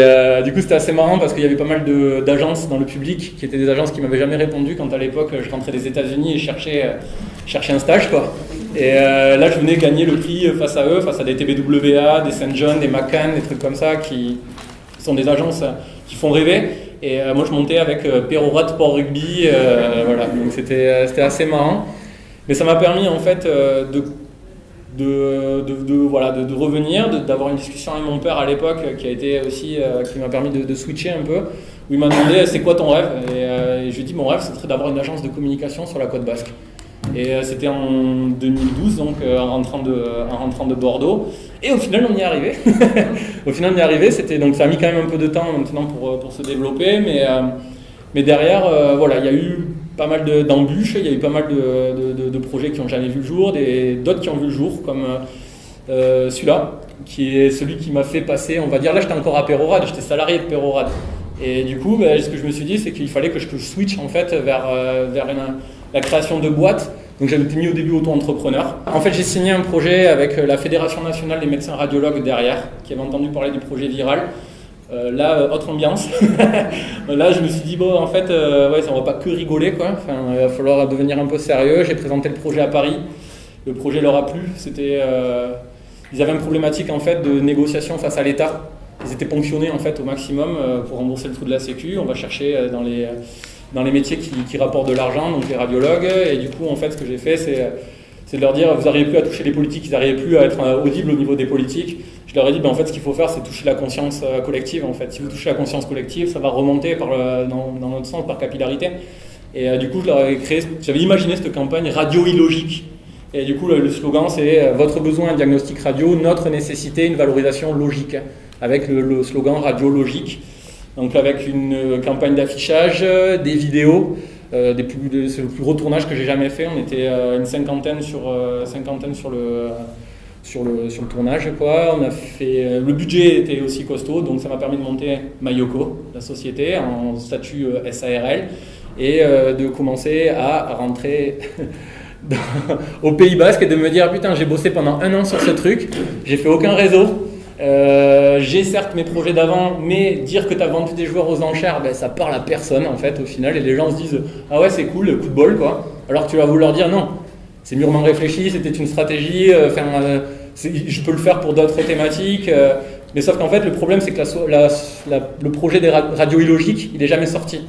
du coup c'était assez marrant parce qu'il y avait pas mal d'agences dans le public qui étaient des agences qui m'avaient jamais répondu quand à l'époque je rentrais des États-Unis et cherchais un stage, quoi. Et là je venais gagner le prix face à eux, face à des TBWA, des St. John, des McCann, des trucs comme ça qui sont des agences qui font rêver. Et moi je montais avec Perorad Sport Rugby, voilà. Donc c'était assez marrant. Mais ça m'a permis en fait de revenir, d'avoir une discussion avec mon père à l'époque qui m'a permis de switcher un peu, où il m'a demandé c'est quoi ton rêve, et je lui ai dit mon rêve ce serait d'avoir une agence de communication sur la côte basque. Et c'était en 2012, donc en rentrant de Bordeaux, et au final on y est arrivé. Donc ça a mis quand même un peu de temps maintenant pour se développer, mais derrière voilà, il y a eu pas mal d'embûches, il y a eu pas mal de projets qui n'ont jamais vu le jour, d'autres qui ont vu le jour, comme celui-là, qui est celui qui m'a fait passer, on va dire, là j'étais encore à Perorad, j'étais salarié de Perorad. Et du coup, ce que je me suis dit, c'est qu'il fallait que je switch en fait vers la création de boîtes. Donc j'avais été mis au début auto-entrepreneur. En fait, j'ai signé un projet avec la Fédération nationale des médecins radiologues derrière, qui avait entendu parler du projet Viral. Là, autre ambiance. Là, je me suis dit, bon, en fait, ouais, ça, on va pas que rigoler, quoi. Enfin, il va falloir devenir un peu sérieux. J'ai présenté le projet à Paris. Le projet leur a plu. Ils avaient une problématique, en fait, de négociation face à l'État. Ils étaient ponctionnés, en fait, au maximum pour rembourser le trou de la Sécu. On va chercher dans les métiers qui rapportent de l'argent, donc les radiologues. Et du coup, en fait, ce que j'ai fait, c'est de leur dire, vous n'arrivez plus à toucher les politiques, ils n'arrivaient plus à être audibles au niveau des politiques. Je leur ai dit, en fait, ce qu'il faut faire, c'est toucher la conscience collective. En fait. Si vous touchez la conscience collective, ça va remonter dans notre sens, par capillarité. Et du coup, j'avais imaginé cette campagne radio illogique. Et du coup, le slogan, c'est votre besoin, un diagnostic radio, notre nécessité, une valorisation logique. Avec le slogan radio logique. Donc, avec une campagne d'affichage, des vidéos. C'est le plus gros tournage que j'ai jamais fait. On était une cinquantaine sur le tournage, quoi. On a fait, le budget était aussi costaud, donc ça m'a permis de monter Mayoko, la société, en statut SARL, et de commencer à rentrer au Pays Basque et de me dire putain, j'ai bossé pendant 1 an sur ce truc, j'ai fait aucun réseau, j'ai certes mes projets d'avant, mais dire que tu as vendu des joueurs aux enchères, ben, ça parle à personne en fait au final, et les gens se disent ah ouais c'est cool, coup de bol quoi, alors que tu vas vouloir dire non, c'est mûrement réfléchi, c'était une stratégie, je peux le faire pour d'autres thématiques, mais sauf qu'en fait le problème c'est que le projet des radios illogiques, il n'est jamais sorti.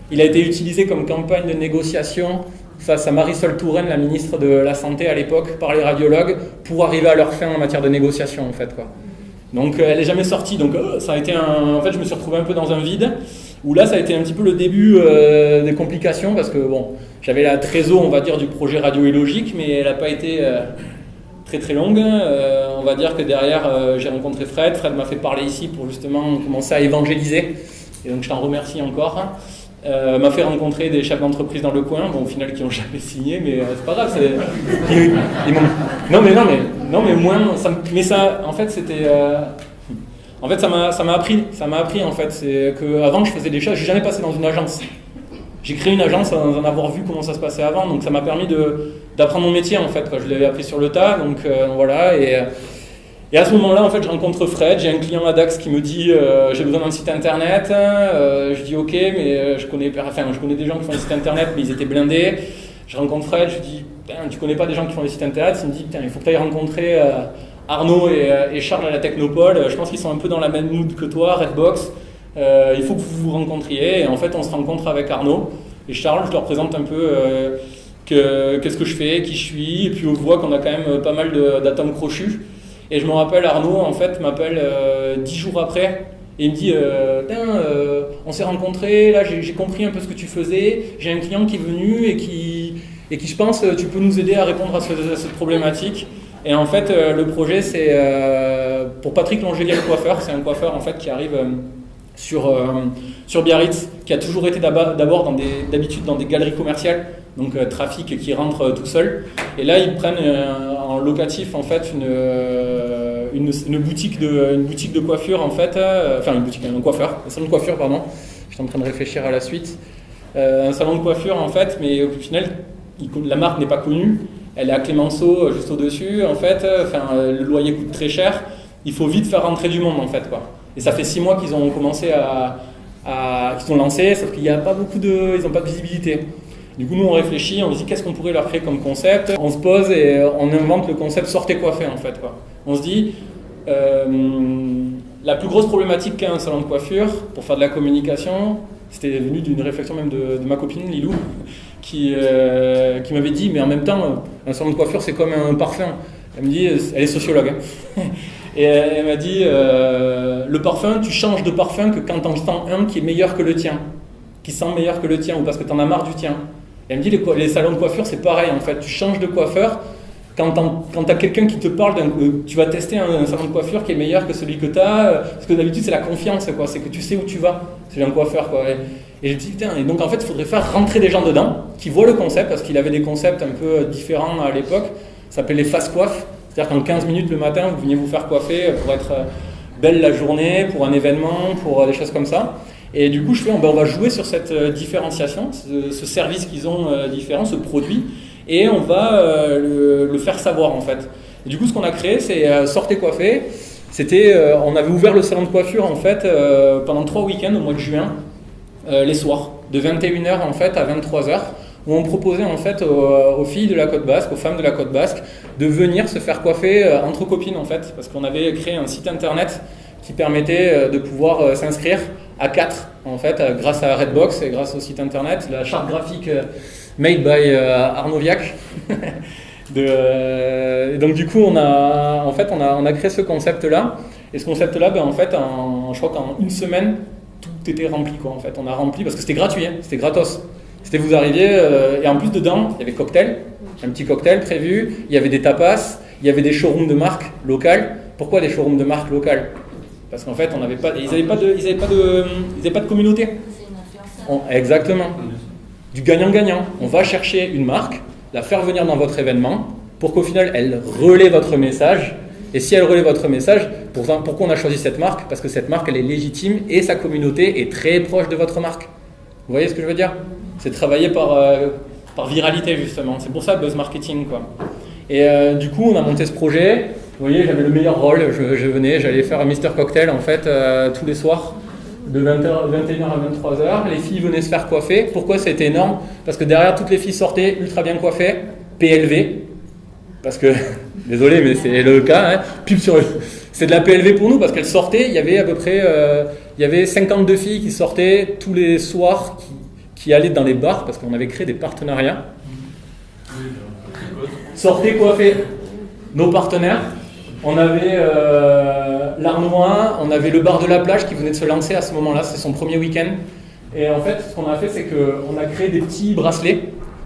Il a été utilisé comme campagne de négociation face à Marisol Touraine, la ministre de la Santé à l'époque, par les radiologues, pour arriver à leur fin en matière de négociation en fait, quoi. Donc elle n'est jamais sortie, donc ça a été en fait je me suis retrouvé un peu dans un vide, où là ça a été un petit peu le début des complications, parce que bon, j'avais la trésor on va dire du projet Radio Illogique, mais elle n'a pas été très très longue. On va dire que derrière j'ai rencontré Fred m'a fait parler ici pour justement commencer à évangéliser, et donc je t'en remercie encore. M'a fait rencontrer des chefs d'entreprise dans le coin, bon, au final qui n'ont jamais signé, mais c'est pas grave. Non mais moins. Mais ça, en fait, c'était. En fait, ça m'a appris en fait. C'est que avant je faisais des choses, je suis jamais passé dans une agence. J'ai créé une agence sans en avoir vu comment ça se passait avant, donc ça m'a permis d'apprendre mon métier en fait. Quoi. Je l'avais appris sur le tas, donc voilà. Et à ce moment-là, en fait, je rencontre Fred, j'ai un client à Dax qui me dit j'ai besoin d'un site internet. Je dis ok, mais je connais des gens qui font des sites internet, mais ils étaient blindés. Je rencontre Fred, je dis tu connais pas des gens qui font des sites internet? Il me dit il faut que tu ailles rencontrer Arnaud et Charles à la Technopole. Je pense qu'ils sont un peu dans la même mood que toi, Redbox. Il faut que vous vous rencontriez. Et en fait, on se rencontre avec Arnaud et Charles. Je leur présente un peu qu'est-ce que je fais, qui je suis. Et puis on voit qu'on a quand même pas mal d'atomes crochus. Et je me rappelle, Arnaud, en fait, m'appelle 10 jours après et il me dit on s'est rencontrés, là j'ai compris un peu ce que tu faisais, j'ai un client qui est venu et qui je pense, tu peux nous aider à répondre à cette problématique. Et en fait, le projet, c'est pour Patrick Longelier, le coiffeur. C'est un coiffeur en fait qui arrive sur Biarritz, qui a toujours été d'abord d'habitude dans des galeries commerciales, donc trafic qui rentre tout seul. Et là, ils prennent en locatif en fait une boutique de coiffure en fait, un coiffeur, un salon de coiffure pardon. J'étais en train de réfléchir à la suite. Un salon de coiffure en fait, mais au final, la marque n'est pas connue. Elle est à Clémenceau, juste au-dessus en fait. Le loyer coûte très cher. Il faut vite faire rentrer du monde en fait, quoi. Et ça fait 6 mois qu'ils ont commencé qu'ils ont lancé, sauf qu'il n'y a pas ils n'ont pas de visibilité. Du coup, nous, on réfléchit, on se dit qu'est-ce qu'on pourrait leur créer comme concept. On se pose et on invente le concept sortez coiffé en fait, quoi. On se dit la plus grosse problématique qu'a un salon de coiffure pour faire de la communication, c'était venu d'une réflexion même de ma copine Lilou, qui m'avait dit mais en même temps un salon de coiffure c'est comme un parfum. Elle me dit, elle est sociologue, hein. Et elle m'a dit le parfum, tu changes de parfum que quand t'en sens un qui est meilleur que le tien, qui sent meilleur que le tien, ou parce que t'en as marre du tien. Et elle me dit les salons de coiffure c'est pareil en fait, tu changes de coiffeur quand t'as quelqu'un qui te parle tu vas tester un salon de coiffure qui est meilleur que celui que t'as, parce que d'habitude c'est la confiance quoi, c'est que tu sais où tu vas, c'est un coiffeur quoi. Et je me dis putain, et donc en fait il faudrait faire rentrer des gens dedans qui voient le concept, parce qu'il avait des concepts un peu différents à l'époque, ça s'appelait les fast coiffes. C'est-à-dire qu'en 15 minutes le matin, vous veniez vous faire coiffer pour être belle la journée, pour un événement, pour des choses comme ça. Et du coup, on va jouer sur cette différenciation, ce service qu'ils ont différent, ce produit, et on va le faire savoir en fait. Et du coup, ce qu'on a créé, c'est Sortez coiffé. On avait ouvert le salon de coiffure en fait pendant 3 week-ends au mois de juin, les soirs, de 21h en fait à 23h. Où on proposait en fait aux filles de la Côte Basque, aux femmes de la Côte Basque, de venir se faire coiffer entre copines en fait, parce qu'on avait créé un site internet qui permettait de pouvoir s'inscrire à 4 en fait, grâce à Redbox et grâce au site internet, la charte graphique made by Arnaud Viac. Et donc du coup on a créé ce concept là, et ce concept là en fait je crois qu'en 1 semaine tout était rempli quoi en fait. On a rempli parce que c'était gratuit, hein, c'était gratos. C'était vous arriviez, et en plus dedans, il y avait cocktail, un petit cocktail prévu, il y avait des tapas, il y avait des showrooms de marques locales. Pourquoi des showrooms de marques locales? Parce qu'en fait, ils n'avaient pas de communauté. Exactement. Du gagnant-gagnant. On va chercher une marque, la faire venir dans votre événement, pour qu'au final, elle relaie votre message. Et si elle relaie votre message, pourquoi on a choisi cette marque? Parce que cette marque, elle est légitime et sa communauté est très proche de votre marque. Vous voyez ce que je veux dire? C'est travailler par viralité justement. C'est pour ça buzz marketing, quoi. Et du coup, on a monté ce projet. Vous voyez, j'avais le meilleur rôle. J'allais faire un Mister Cocktail en fait tous les soirs de 21h à 23h. Les filles venaient se faire coiffer. Pourquoi ça a été énorme? Parce que derrière, toutes les filles sortaient ultra bien coiffées, PLV. Parce que, désolé, mais c'est le cas. Hein. C'est de la PLV pour nous parce qu'elles sortaient. Il y avait à peu près, il y avait 52 filles qui sortaient tous les soirs, qui allaient dans les bars parce qu'on avait créé des partenariats. Sortaient coiffés nos partenaires. On avait l'Arnois, on avait le bar de la plage qui venait de se lancer à ce moment-là, c'est son premier week-end. Et en fait, ce qu'on a fait, c'est qu'on a créé des petits bracelets.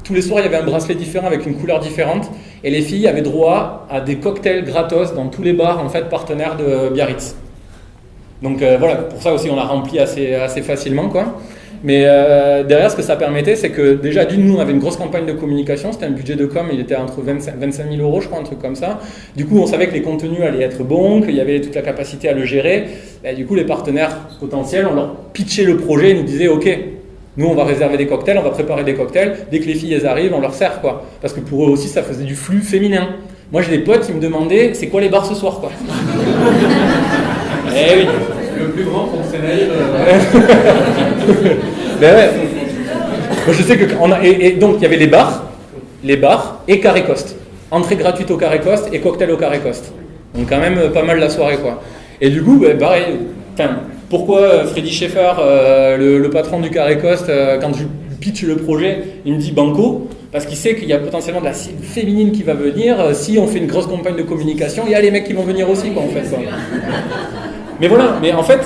Tous les soirs, il y avait un bracelet différent avec une couleur différente. Et les filles avaient droit à des cocktails gratos dans tous les bars en fait, partenaires de Biarritz. Donc voilà, pour ça aussi, on l'a rempli assez facilement, quoi. Mais derrière, ce que ça permettait, c'est que déjà, nous, on avait une grosse campagne de communication. C'était un budget de com, il était entre 25 000 euros, je crois, un truc comme ça. Du coup, on savait que les contenus allaient être bons, qu'il y avait toute la capacité à le gérer. Et du coup, les partenaires potentiels, on leur pitchait le projet et nous disaient « Ok, nous, on va réserver des cocktails, on va préparer des cocktails. Dès que les filles elles arrivent, on leur sert, quoi. » Parce que pour eux aussi, ça faisait du flux féminin. Moi, j'ai des potes qui me demandaient « C'est quoi les bars ce soir, quoi ?» Eh oui. Le plus grand fonctionnaire. Ben ouais. Moi, je sais que et donc il y avait les bars et Carré Coste. Entrée gratuite au Carré Coste et cocktail au Carré Coste. Donc quand même pas mal la soirée, quoi. Et du coup, pareil. Pourquoi Freddy Schaeffer, le patron du Carré Coste, quand je pitch le projet, il me dit banco? Parce qu'il sait qu'il y a potentiellement de la cible féminine qui va venir. Si on fait une grosse campagne de communication, il y a les mecs qui vont venir aussi, quoi, en fait. Quoi. Mais voilà, mais en fait,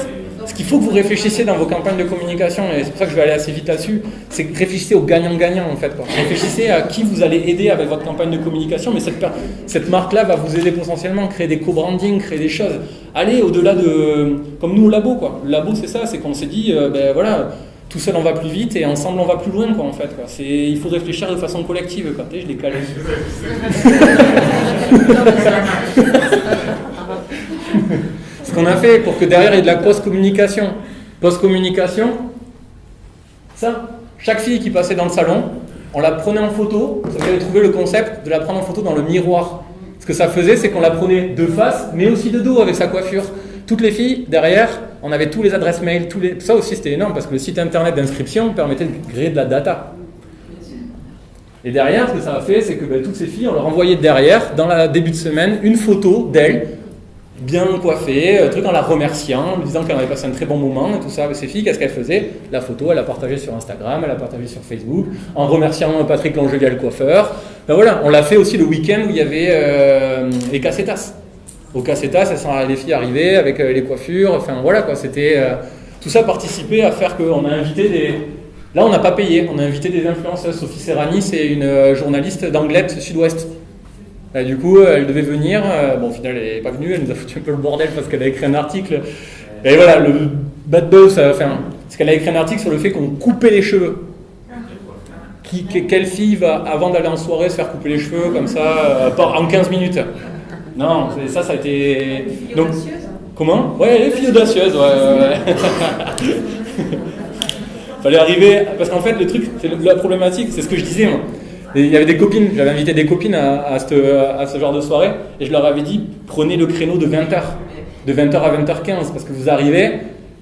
ce qu'il faut que vous réfléchissiez dans vos campagnes de communication, et c'est pour ça que je vais aller assez vite là-dessus, c'est que réfléchissez aux gagnants-gagnants, en fait. Quoi. Réfléchissez à qui vous allez aider avec votre campagne de communication, mais cette marque-là va vous aider potentiellement, créer des co-branding, créer des choses. Allez au-delà de... Comme nous au labo, quoi. Le labo, c'est ça, c'est qu'on s'est dit, voilà, tout seul on va plus vite et ensemble on va plus loin, quoi, en fait. Quoi. Il faut réfléchir de façon collective, quoi. Je l'ai calé. Ce qu'on a fait pour que derrière il y ait de la post-communication. Post-communication, ça, chaque fille qui passait dans le salon, on la prenait en photo, vous avez trouvé le concept de la prendre en photo dans le miroir. Ce que ça faisait, c'est qu'on la prenait de face, mais aussi de dos avec sa coiffure. Toutes les filles, derrière, on avait tous les adresses mail, ça aussi c'était énorme parce que le site internet d'inscription permettait de créer de la data. Et derrière, ce que ça a fait, c'est que toutes ces filles, on leur envoyait derrière, dans le début de semaine, une photo d'elles, bien coiffée, truc en la remerciant, en lui disant qu'elle avait passé un très bon moment et tout ça avec ses filles. Qu'est-ce qu'elle faisait? La photo, elle l'a partagée sur Instagram, elle l'a partagée sur Facebook, en remerciant Patrick Longevial, le coiffeur. Ben voilà, on l'a fait aussi le week-end où il y avait les Casetas. Au Casetas, les filles arrivaient avec les coiffures, enfin voilà quoi, c'était... tout ça participait à faire qu'on a invité des... Là, on n'a pas payé, on a invité des influenceuses. Sophie Serrani, c'est une journaliste d'Anglette Sud-Ouest. Du coup, elle devait venir. Bon, au final, elle n'est pas venue. Elle nous a foutu un peu le bordel parce qu'elle a écrit un article. Et voilà, le bad buzz, c'est qu'elle a écrit un article sur le fait qu'on coupait les cheveux. Quelle fille va, avant d'aller en soirée, se faire couper les cheveux comme ça, en 15 minutes? Non, ça a été... Donc, comment? Ouais, les filles audacieuses, ouais. Fallait arriver... Parce qu'en fait, le truc, c'est la problématique, c'est ce que je disais, moi. Et il y avait des copines, j'avais invité des copines à ce genre de soirée et je leur avais dit prenez le créneau de 20h, de 20h à 20h15 parce que vous arrivez,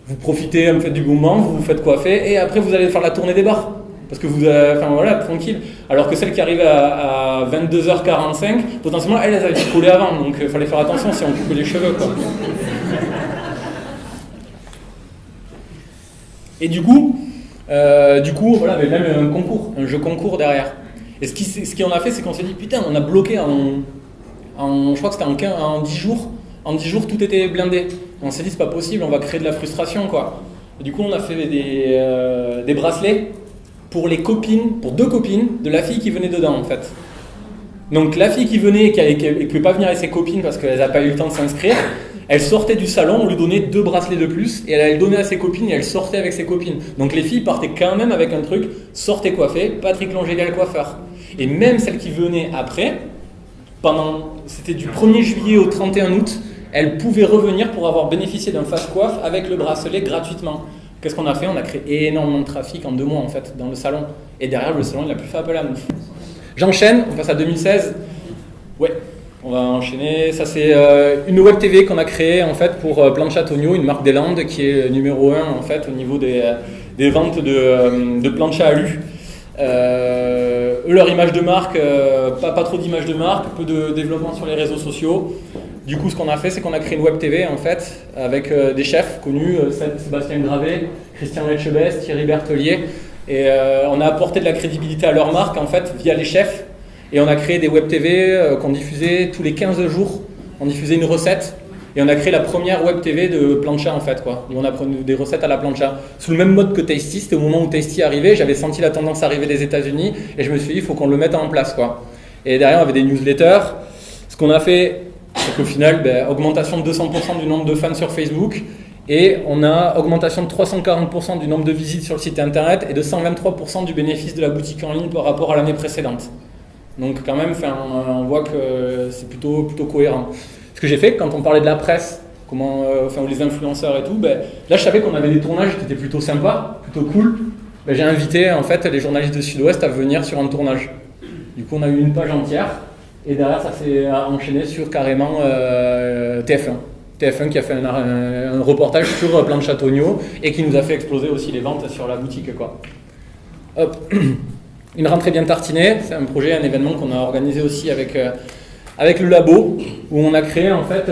vous profitez un peu du moment, vous vous faites coiffer et après vous allez faire la tournée des bars parce que vous, voilà, tranquille. Alors que celles qui arrivaient à 22h45, potentiellement elles avaient dû couler avant donc il fallait faire attention si on coupait les cheveux, quoi. Et du coup, voilà, mais même un jeu concours derrière. Et ce qu'on a fait, c'est qu'on s'est dit, putain, on a bloqué je crois que c'était en 10 jours. En 10 jours, tout était blindé. On s'est dit, c'est pas possible, on va créer de la frustration, quoi. Et du coup, on a fait des bracelets pour les copines, pour 2 copines de la fille qui venait dedans, en fait. Donc, la fille qui venait et qui ne pouvait pas venir avec ses copines parce qu'elle n'a pas eu le temps de s'inscrire, elle sortait du salon, on lui donnait 2 bracelets de plus et elle le donnait à ses copines et elle sortait avec ses copines. Donc, les filles partaient quand même avec un truc, sortez coiffées, Patrick Longevial, le coiffeur. Et même celles qui venaient après, c'était du 1er juillet au 31 août, elles pouvaient revenir pour avoir bénéficié d'un fast-coiffe avec le bracelet gratuitement. Qu'est-ce qu'on a fait? On a créé énormément de trafic en 2 mois en fait dans le salon. Et derrière, le salon, il n'a plus fait appel à nous. J'enchaîne, on passe à 2016. Ouais, on va enchaîner. Ça, c'est une web TV qu'on a créée en fait pour Plancha Tonio, une marque des Landes qui est numéro 1 en fait au niveau des ventes de plancha alu. Leur image de marque, pas trop d'image de marque, peu de développement sur les réseaux sociaux. Du coup, ce qu'on a fait, c'est qu'on a créé une web TV en fait avec des chefs connus, Sébastien Gravé, Christian Letchebest, Thierry Berthelier, et on a apporté de la crédibilité à leur marque en fait via les chefs. Et on a créé des web TV qu'on diffusait tous les 15 jours. On diffusait une recette. Et on a créé la première web TV de plancha en fait, quoi. Où on apprenait des recettes à la plancha. Sous le même mode que Tasty, c'était au moment où Tasty arrivait, j'avais senti la tendance arriver des États-Unis et je me suis dit, il faut qu'on le mette en place, quoi. Et derrière, on avait des newsletters. Ce qu'on a fait, c'est qu'au final, augmentation de 200% du nombre de fans sur Facebook et on a augmentation de 340% du nombre de visites sur le site internet et de 123% du bénéfice de la boutique en ligne par rapport à l'année précédente. Donc quand même, on voit que c'est plutôt cohérent. Ce que j'ai fait, quand on parlait de la presse, ou les influenceurs et tout, là je savais qu'on avait des tournages qui étaient plutôt sympas, plutôt cool. J'ai invité en fait les journalistes de Sud-Ouest à venir sur un tournage. Du coup on a eu une page entière et derrière ça s'est enchaîné sur carrément TF1. TF1 qui a fait un reportage sur Plancha Tonio et qui nous a fait exploser aussi les ventes sur la boutique, quoi. Hop. Une rentrée bien tartinée, c'est un projet, un événement qu'on a organisé aussi avec le labo, où on a créé en fait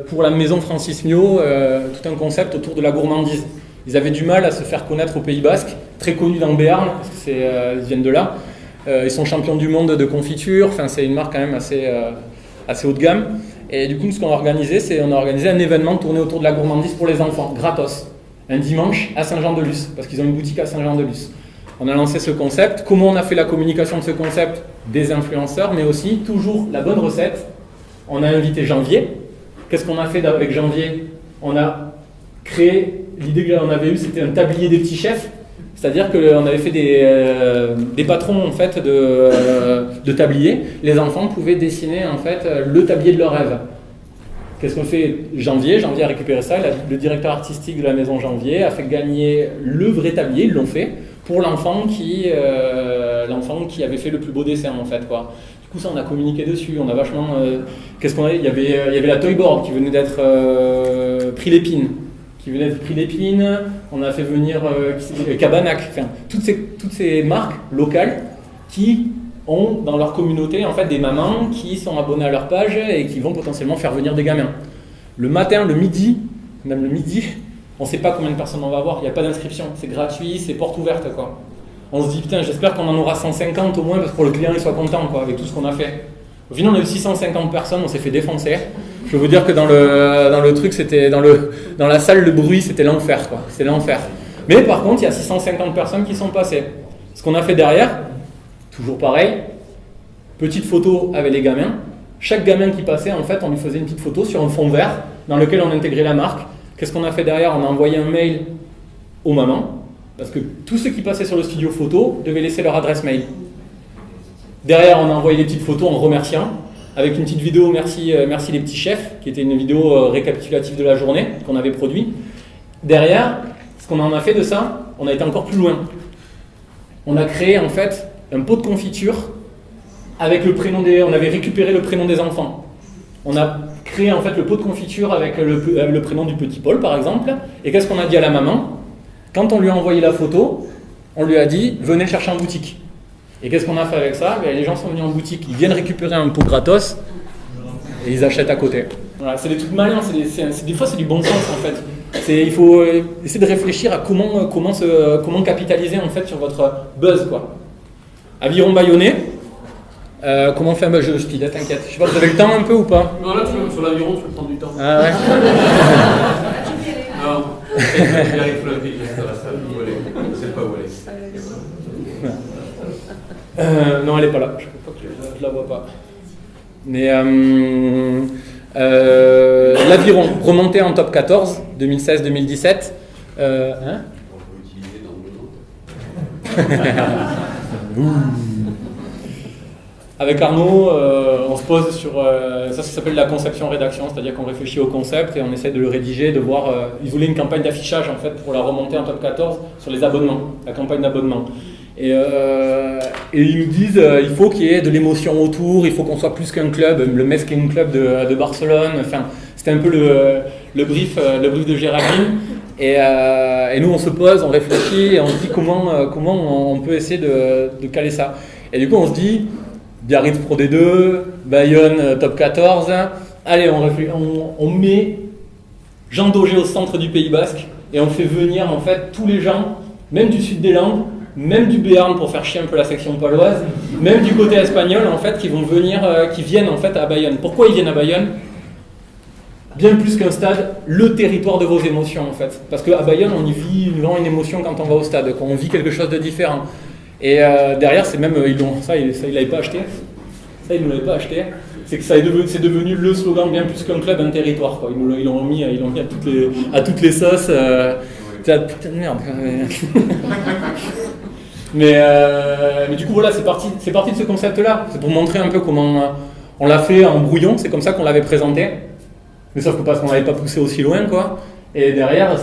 pour la maison Francis Mio tout un concept autour de la gourmandise. Ils avaient du mal à se faire connaître au Pays Basque, très connus dans le Béarn, parce que ils viennent de là. Ils sont champions du monde de confiture, c'est une marque quand même assez haut de gamme. Et du coup, ce qu'on a organisé, c'est on a organisé un événement tourné autour de la gourmandise pour les enfants, gratos, un dimanche à Saint-Jean-de-Luz, parce qu'ils ont une boutique à Saint-Jean-de-Luz. On a lancé ce concept. Comment on a fait la communication de ce concept? Des influenceurs, mais aussi toujours la bonne recette. On a invité Janvier. Qu'est-ce qu'on a fait avec Janvier? On a créé, l'idée que l'on avait eue, c'était un tablier des petits chefs. C'est-à-dire qu'on avait fait des patrons en fait, de tabliers. Les enfants pouvaient dessiner en fait, le tablier de leur rêve. Qu'est-ce qu'on fait? Janvier a récupéré ça. Le directeur artistique de la maison Janvier a fait gagner le vrai tablier. Ils l'ont fait pour l'enfant qui avait fait le plus beau dessin en fait, quoi. Du coup ça on a communiqué dessus, on a vachement qu'est-ce qu'on a? Il y avait la Toyboard qui venait d'être Prix Lépine, on a fait venir Cabanac, toutes ces marques locales qui ont dans leur communauté en fait des mamans qui sont abonnées à leur page et qui vont potentiellement faire venir des gamins. Le matin, le midi, on ne sait pas combien de personnes on va avoir, il n'y a pas d'inscription, c'est gratuit, c'est porte ouverte, quoi. On se dit putain, j'espère qu'on en aura 150 au moins parce que pour le client il soit content, quoi, avec tout ce qu'on a fait. Au final on a eu 650 personnes, on s'est fait défoncer. Je peux vous dire que dans le truc, c'était dans la salle, le bruit c'était l'enfer, quoi. C'était l'enfer. Mais par contre il y a 650 personnes qui sont passées. Ce qu'on a fait derrière, toujours pareil, petite photo avec les gamins. Chaque gamin qui passait, en fait, on lui faisait une petite photo sur un fond vert dans lequel on intégrait la marque. Qu'est-ce qu'on a fait derrière? On a envoyé un mail aux mamans, parce que tous ceux qui passaient sur le studio photo devaient laisser leur adresse mail. Derrière, on a envoyé des petites photos en remerciant, avec une petite vidéo merci les petits chefs, qui était une vidéo récapitulative de la journée qu'on avait produite. Derrière, ce qu'on en a fait de ça, on a été encore plus loin. On a créé en fait un pot de confiture avec on avait récupéré le prénom des enfants. On a créé en fait le pot de confiture avec le prénom du petit Paul par exemple. Et qu'est-ce qu'on a dit à la maman? Quand on lui a envoyé la photo, on lui a dit venez le chercher en boutique. Et qu'est-ce qu'on a fait avec ça? Les gens sont venus en boutique, ils viennent récupérer un pot gratos et ils achètent à côté. Voilà, c'est des trucs malins, des fois c'est du bon sens en fait. Il faut essayer de réfléchir à comment capitaliser en fait sur votre buzz, quoi. Aviron Bayonnais, comment on fait un buzz? Je speed, t'inquiète. Je sais pas, vous avez le temps un peu ou pas? Non, là sur l'aviron tu peux prendre du temps. Ah ouais. Non, il arrive sur la ville, ça va, c'est pas où elle est. Non, elle est pas là. Je la vois pas. Mais l'aviron remonté en top 14 2016-2017. On peut utiliser dans le monde. avec Arnaud, on se pose sur... ça s'appelle la conception-rédaction, c'est-à-dire qu'on réfléchit au concept et on essaie de le rédiger, de voir... ils voulaient une campagne d'affichage, en fait, pour la remonter en top 14 sur les abonnements, la campagne d'abonnement. Et ils nous disent il faut qu'il y ait de l'émotion autour, il faut qu'on soit plus qu'un club, le Mesking Club de Barcelone. Enfin, c'était un peu le brief de Géraldine. Et nous, on se pose, on réfléchit et on se dit comment on peut essayer de caler ça. Et du coup, on se dit... Biarritz Pro D2, Bayonne top 14. Allez, on met Jean Daugé au centre du Pays Basque et on fait venir en fait tous les gens, même du sud des Landes, même du Béarn pour faire chier un peu la section paloise, même du côté espagnol en fait, qui viennent en fait à Bayonne. Pourquoi ils viennent à Bayonne ? Bien plus qu'un stade, le territoire de vos émotions en fait. Parce qu'à Bayonne, on y vit vraiment une émotion quand on va au stade, quand on vit quelque chose de différent. Et derrière, c'est même, ils l'avaient pas acheté. Ça, ils ne l'avaient pas acheté. C'est que c'est devenu le slogan bien plus qu'un club, un territoire. Quoi. Ils l'ont mis à toutes les sauces. Putain de merde. mais du coup, voilà, c'est parti de ce concept-là. C'est pour montrer un peu comment on l'a fait en brouillon. C'est comme ça qu'on l'avait présenté. Mais sauf que parce qu'on n'avait pas poussé aussi loin, quoi. Et derrière,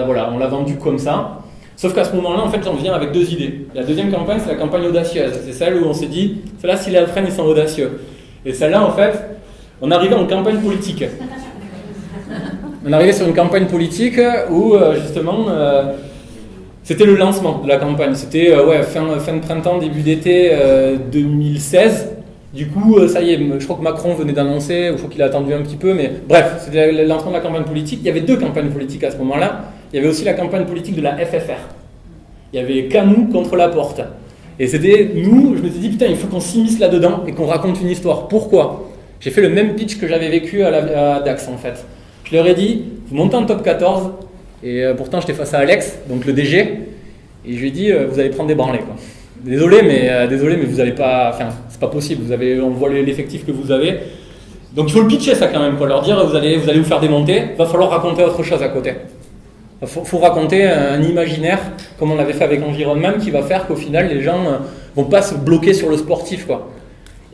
on l'a vendu comme ça. Sauf qu'à ce moment-là, en fait, on vient avec deux idées. La deuxième campagne, c'est la campagne audacieuse. C'est celle où on s'est dit, celle-là, s'ils la prennent, ils sont audacieux. Et celle-là, en fait, on arrivait en campagne politique. On arrivait sur une campagne politique où, justement, c'était le lancement de la campagne. C'était fin de printemps, début d'été 2016. Du coup, ça y est, je crois que Macron venait d'annoncer, ou je crois qu'il a attendu un petit peu, mais bref, c'était le lancement de la campagne politique. Il y avait deux campagnes politiques à ce moment-là. Il y avait aussi la campagne politique de la FFR. Il y avait Camus contre Laporte. Et c'était, nous, je me suis dit, putain, il faut qu'on s'immisce là-dedans et qu'on raconte une histoire. Pourquoi ? J'ai fait le même pitch que j'avais vécu à Dax, en fait. Je leur ai dit, vous montez en top 14, et pourtant j'étais face à Alex, donc le DG, et je lui ai dit, vous allez prendre des branlées, quoi. Désolé, mais vous n'allez pas... Enfin, c'est pas possible, on voit l'effectif que vous avez. Donc il faut le pitcher, ça, quand même, quoi. Leur dire, vous allez vous faire démonter, il va falloir raconter autre chose à côté. Il faut raconter un imaginaire, comme on l'avait fait avec Environnement, qui va faire qu'au final, les gens vont pas se bloquer sur le sportif, quoi.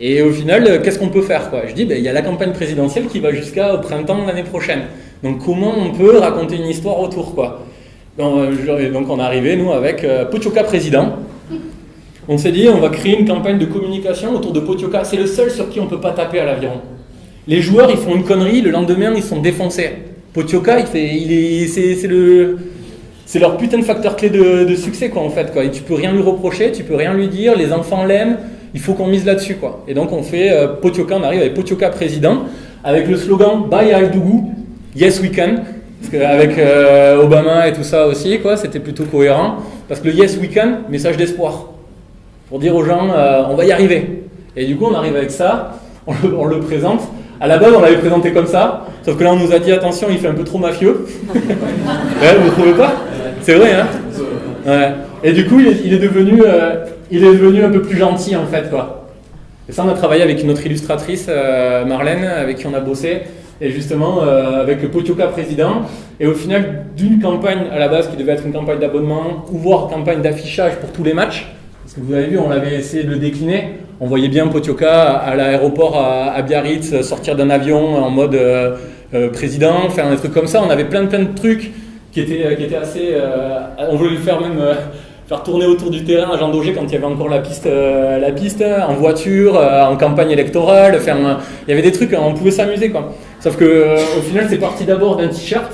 Et au final, qu'est-ce qu'on peut faire, quoi ? Je dis, il y a la campagne présidentielle qui va jusqu'au printemps de l'année prochaine. Donc comment on peut raconter une histoire autour, quoi ? Donc on est arrivé, nous, avec Potioka président. On s'est dit, on va créer une campagne de communication autour de Potioka. C'est le seul sur qui on ne peut pas taper à l'aviron. Les joueurs, ils font une connerie, le lendemain, ils sont défoncés. Potioka, c'est leur putain de facteur clé de succès, quoi, en fait, quoi. Et tu peux rien lui reprocher, tu peux rien lui dire, les enfants l'aiment, il faut qu'on mise là-dessus, quoi. Et donc on fait Potioka, on arrive avec Potioka président, avec le slogan Bye Aldougou, Yes We Can. Parce qu'avec Obama et tout ça aussi, quoi, c'était plutôt cohérent. Parce que le Yes We Can, message d'espoir. Pour dire aux gens, on va y arriver. Et du coup, on arrive avec ça, on le présente. À la base, on l'avait présenté comme ça, sauf que là, on nous a dit, attention, il fait un peu trop mafieux. Ouais, vous ne trouvez pas ? C'est vrai, hein ? Ouais. Et du coup, il est devenu un peu plus gentil, en fait, quoi. Et ça, on a travaillé avec une autre illustratrice, Marlène, avec qui on a bossé. Et justement, avec le Potioka président. Et au final, d'une campagne à la base, qui devait être une campagne d'abonnement, ou voire campagne d'affichage pour tous les matchs, parce que vous avez vu, on avait essayé de le décliner. On voyait bien Potioka à l'aéroport à Biarritz sortir d'un avion en mode président, faire un truc comme ça. On avait plein de trucs qui étaient assez... on voulait le faire même... faire tourner autour du terrain à Jean Daugé quand il y avait encore la piste en voiture, en campagne électorale. Il y avait des trucs, on pouvait s'amuser, quoi. Sauf que au final, c'est parti d'abord d'un t-shirt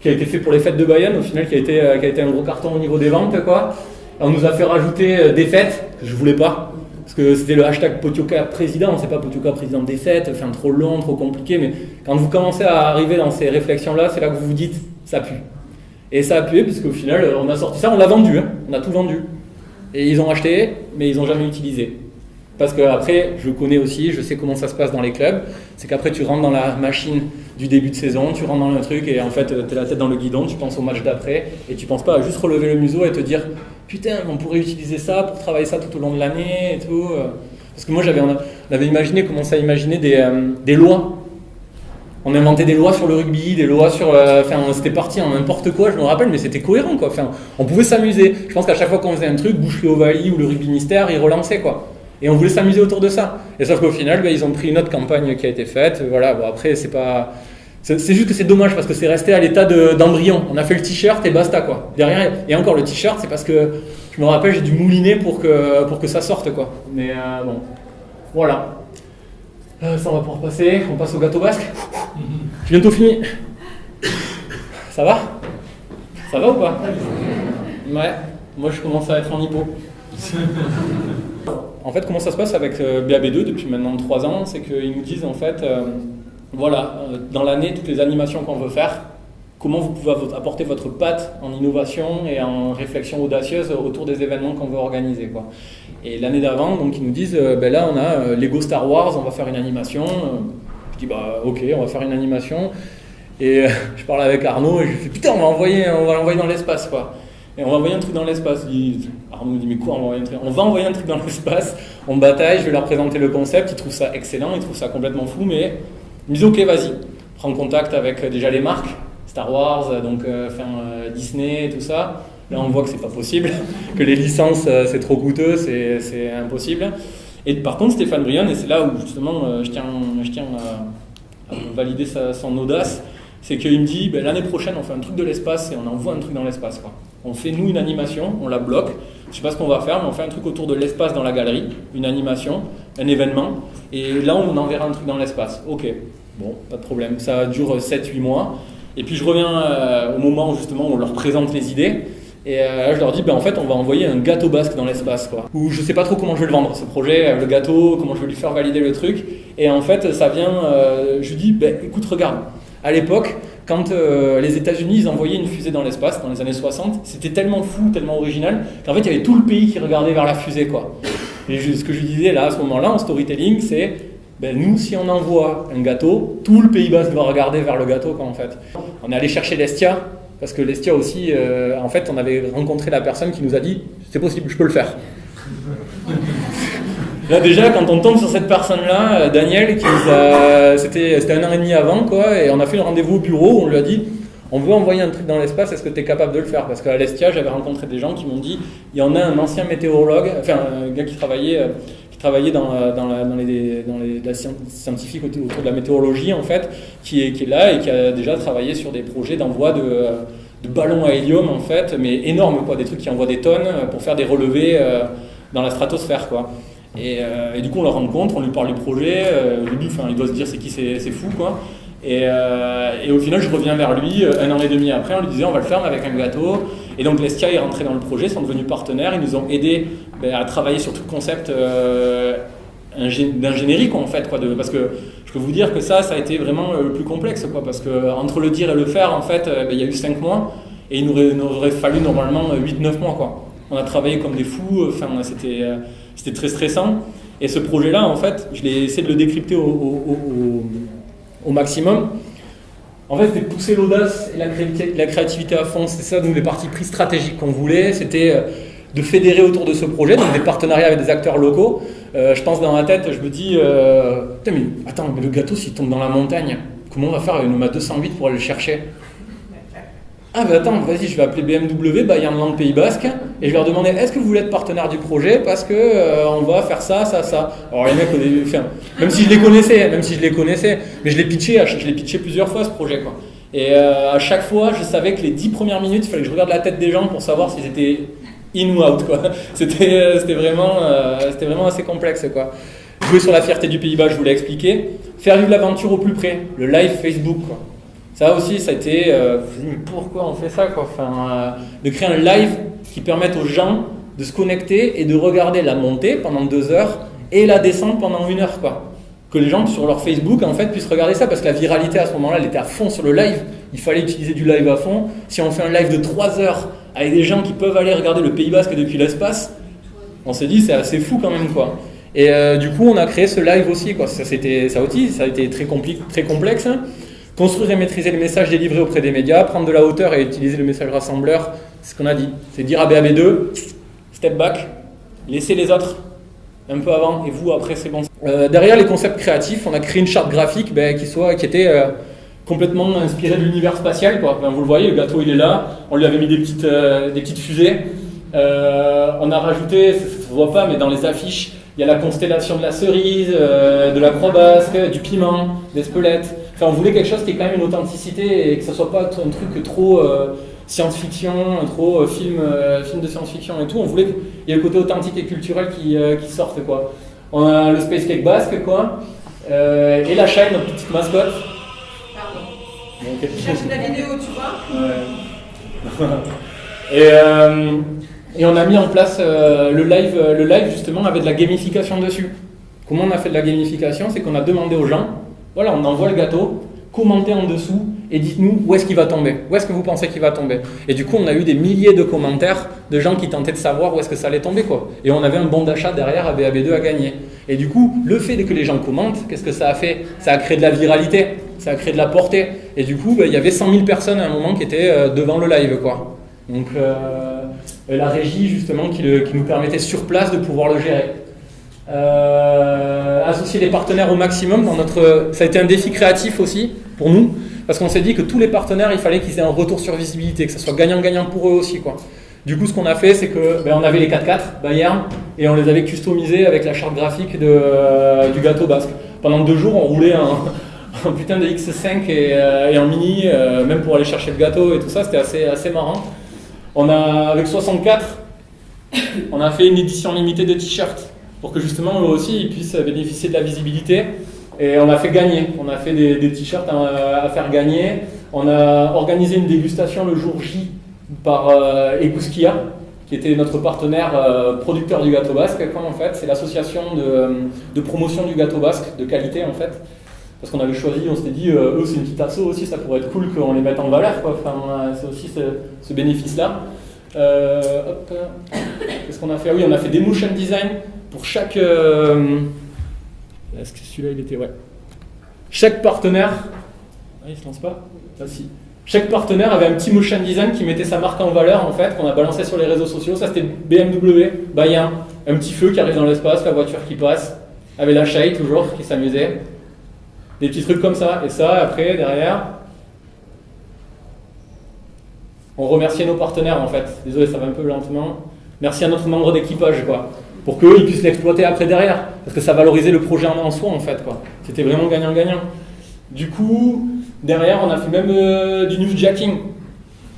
qui a été fait pour les fêtes de Bayonne, au final, qui a été un gros carton au niveau des ventes, quoi. On nous a fait rajouter des fêtes, que je voulais pas, parce que c'était le hashtag Potioka président, c'est pas Potioka président des fêtes, enfin trop long, trop compliqué, mais quand vous commencez à arriver dans ces réflexions-là, c'est là que vous vous dites, ça pue. Et ça a pué, parce qu'au final, on a sorti ça, on l'a vendu, hein, on a tout vendu. Et ils ont acheté, mais ils n'ont jamais utilisé. Parce qu'après, je connais aussi, je sais comment ça se passe dans les clubs, c'est qu'après tu rentres dans la machine du début de saison, tu rentres dans le truc et en fait tu es la tête dans le guidon, tu penses au match d'après et tu penses pas à juste relever le museau et te dire putain, on pourrait utiliser ça pour travailler ça tout au long de l'année et tout. Parce que moi on avait imaginé, commencé à imaginer des lois. On inventait des lois sur le rugby, des lois sur... c'était parti en n'importe quoi, je me rappelle, mais c'était cohérent, quoi. On pouvait s'amuser. Je pense qu'à chaque fois qu'on faisait un truc, Boucherie Ovalie ou le rugby mystère, ils relançaient, quoi. Et on voulait s'amuser autour de ça. Et sauf qu'au final, ils ont pris une autre campagne qui a été faite. Voilà, bon, après, c'est juste que c'est dommage parce que c'est resté à l'état d'embryon. On a fait le t-shirt et basta, quoi. Derrière, et encore le t-shirt, c'est parce que je me rappelle, j'ai dû mouliner pour que ça sorte, quoi. Mais bon, voilà. Ça, on va pouvoir passer. On passe au gâteau basque. J'ai bientôt fini. Ça va? Ça va ou pas? Ouais. Moi, je commence à être en hypo. En fait, comment ça se passe avec BAB2 depuis maintenant 3 ans? C'est qu'ils nous disent, en fait, dans l'année, toutes les animations qu'on veut faire, comment vous pouvez apporter votre patte en innovation et en réflexion audacieuse autour des événements qu'on veut organiser, quoi. Et l'année d'avant, donc, ils nous disent, là, on a Lego Star Wars, on va faire une animation. Je dis, ok, on va faire une animation. Et je parle avec Arnaud et je lui fais, putain, on va l'envoyer dans l'espace, quoi. Et on va envoyer un truc dans l'espace. Arnaud me dit, mais quoi, on va envoyer un truc dans l'espace. On bataille, je vais leur présenter le concept. Ils trouvent ça excellent, ils trouvent ça complètement fou, mais ils me disent, ok, vas-y, prends contact avec déjà les marques, Star Wars, donc Disney, tout ça. Là, on voit que c'est pas possible, que les licences, c'est trop coûteux, c'est impossible. Et par contre, Stéphane Brion, et c'est là où justement je tiens à valider son audace, c'est qu'il me dit, l'année prochaine, on fait un truc de l'espace et on envoie un truc dans l'espace, quoi. On fait, nous, une animation, on la bloque. Je sais pas ce qu'on va faire, mais on fait un truc autour de l'espace dans la galerie, une animation, un événement, et là, on enverra un truc dans l'espace. Ok, bon, pas de problème. Ça dure 7-8 mois. Et puis, je reviens au moment où, justement, on leur présente les idées. Et là, je leur dis, en fait, on va envoyer un gâteau basque dans l'espace, quoi. Ou je sais pas trop comment je vais le vendre, ce projet, le gâteau, comment je vais lui faire valider le truc. Et en fait, ça vient, je lui dis, écoute, regarde, à l'époque, quand les États-Unis ils envoyaient une fusée dans l'espace, dans les années 60, c'était tellement fou, tellement original, qu'en fait, il y avait tout le pays qui regardait vers la fusée, quoi. Et ce que je lui disais, là, à ce moment-là, en storytelling, c'est, nous, si on envoie un gâteau, tout le Pays Basque va regarder vers le gâteau, quoi, en fait. On est allé chercher l'Estia, parce que l'Estia aussi, en fait, on avait rencontré la personne qui nous a dit, c'est possible, je peux le faire. Là déjà, quand on tombe sur cette personne-là, Daniel, c'était 1 an et demi avant, quoi, et on a fait un rendez-vous au bureau où on lui a dit, on veut envoyer un truc dans l'espace, est-ce que tu es capable de le faire? Parce qu'à l'Estia, j'avais rencontré des gens qui m'ont dit, il y en a un ancien météorologue, enfin un gars qui travaillait dans les scientifiques autour de la météorologie, en fait, qui est là et qui a déjà travaillé sur des projets d'envoi de ballons à hélium, en fait, mais énormes, quoi, des trucs qui envoient des tonnes pour faire des relevés dans la stratosphère, quoi. Et du coup, on le rencontre, on lui parle du projet. Au début, il doit se dire c'est fou, quoi. Et au final, je reviens vers lui 1 an et demi après, on lui disait on va le faire mais avec un gâteau. Et donc l'Estia est rentré dans le projet, sont devenus partenaires, ils nous ont aidés à travailler sur tout le concept d'ingénierie, quoi, en fait, quoi, parce que je peux vous dire que ça a été vraiment le plus complexe, quoi, parce que entre le dire et le faire, en fait, il y a eu 5 mois et il nous aurait fallu normalement 8-9 mois, quoi. On a travaillé comme des fous, c'était très stressant. Et ce projet-là, en fait, je l'ai essayé de le décrypter au maximum. En fait, c'était pousser l'audace et la créativité à fond. C'était ça, nous, les partis pris stratégiques qu'on voulait. C'était de fédérer autour de ce projet, donc des partenariats avec des acteurs locaux. Je pense dans ma tête, je me dis, putain, mais attends, mais le gâteau, s'il tombe dans la montagne, comment on va faire avec nos 208 pour aller le chercher? Ah ben attends, vas-y, je vais appeler BMW, Bayern Land Pays Basque, et je leur demandais, est-ce que vous voulez être partenaire du projet parce que on va faire ça, ça, ça. Alors les mecs, au début, même si je les connaissais, mais je l'ai pitché plusieurs fois ce projet, quoi. Et à chaque fois, je savais que les 10 premières minutes, il fallait que je regarde la tête des gens pour savoir s'ils étaient in ou out, quoi. C'était vraiment assez complexe, quoi. Jouer sur la fierté du Pays-Bas, je vous l'ai expliqué. Faire vivre l'aventure au plus près, le live Facebook, quoi. Ça aussi, ça a été, mais pourquoi on fait ça, quoi, de créer un live qui permette aux gens de se connecter et de regarder la montée pendant 2 heures et la descente pendant 1 heure, quoi. Que les gens sur leur Facebook, en fait, puissent regarder ça, parce que la viralité à ce moment-là, elle était à fond sur le live. Il fallait utiliser du live à fond. Si on fait un live de 3 heures avec des gens qui peuvent aller regarder le Pays Basque depuis l'espace, on s'est dit, c'est assez fou quand même, quoi. Et du coup, on a créé ce live aussi, quoi. Ça a été très complexe. Construire et maîtriser le message délivré auprès des médias, prendre de la hauteur et utiliser le message rassembleur, c'est ce qu'on a dit. C'est dire à BAB2, step back, laissez les autres un peu avant et vous après, c'est bon. Derrière les concepts créatifs, on a créé une charte graphique qui était complètement inspirée de l'univers spatial, quoi. Vous le voyez, le gâteau il est là, on lui avait mis des petites fusées. On a rajouté, ça ne se voit pas, mais dans les affiches, Il y a la constellation de la cerise, de la croix basque, du piment, des spelettes. Enfin, on voulait quelque chose qui ait quand même une authenticité et que ça soit pas un truc trop science-fiction, trop film de science-fiction et tout. On voulait qu'il y ait le côté authentique et culturel qui sorte, quoi. On a le Space Cake basque, quoi. Et la Shine, notre petite mascotte. Pardon. Donc, Je cherche la vidéo, tu vois. Ouais. Et on a mis en place le live justement avec de la gamification dessus. Comment on a fait de la gamification? C'est qu'on a demandé aux gens, voilà, on envoie le gâteau, commentez en dessous et dites-nous où est-ce qu'il va tomber, où est-ce que vous pensez qu'il va tomber. Et du coup, on a eu des milliers de commentaires de gens qui tentaient de savoir où est-ce que ça allait tomber, quoi. Et on avait un bon d'achat derrière à BAB2 à gagner. Et du coup, le fait que les gens commentent, qu'est-ce que ça a fait? Ça a créé de la viralité, ça a créé de la portée. Et du coup, il y avait 100 000 personnes à un moment qui étaient devant le live, quoi. Donc la régie justement qui nous permettait sur place de pouvoir le gérer. Associer les partenaires au maximum ça a été un défi créatif aussi pour nous, parce qu'on s'est dit que tous les partenaires, il fallait qu'ils aient un retour sur visibilité, que ça soit gagnant-gagnant pour eux aussi, quoi. Du coup, ce qu'on a fait, c'est que on avait les 4x4 Bayern et on les avait customisés avec la charte graphique du gâteau basque. Pendant 2 jours, on roulait un putain de X5 et en mini, même pour aller chercher le gâteau et tout ça, c'était assez marrant. Avec 64, on a fait une édition limitée de t-shirts pour que justement eux aussi ils puissent bénéficier de la visibilité. Et on a fait gagner, on a fait des t-shirts à faire gagner. On a organisé une dégustation le jour J par Eguskia, qui était notre partenaire producteur du gâteau basque. En fait, c'est l'association de promotion du gâteau basque de qualité en fait. Parce qu'on avait choisi, on s'était dit, eux c'est une petite asso aussi, ça pourrait être cool qu'on les mette en valeur, quoi. Enfin, c'est aussi ce bénéfice-là. Qu'est-ce qu'on a fait? Ah oui, on a fait des motion design pour chaque... Est-ce que celui-là il était... Ouais. Chaque partenaire... Ah, il se lance pas? Ah si. Chaque partenaire avait un petit motion design qui mettait sa marque en valeur, en fait, qu'on a balancé sur les réseaux sociaux. Ça c'était BMW, Bayern, un petit feu qui arrive dans l'espace, la voiture qui passe, avec la Shai toujours, qui s'amusait. Des petits trucs comme ça. Et ça, après, derrière, on remerciait nos partenaires, en fait. Désolé, ça va un peu lentement. Merci à notre membre d'équipage, quoi. Pour qu'ils puissent l'exploiter après derrière. Parce que ça valorisait le projet en soi, en fait, quoi. C'était vraiment gagnant-gagnant. Du coup, derrière, on a fait même du newsjacking.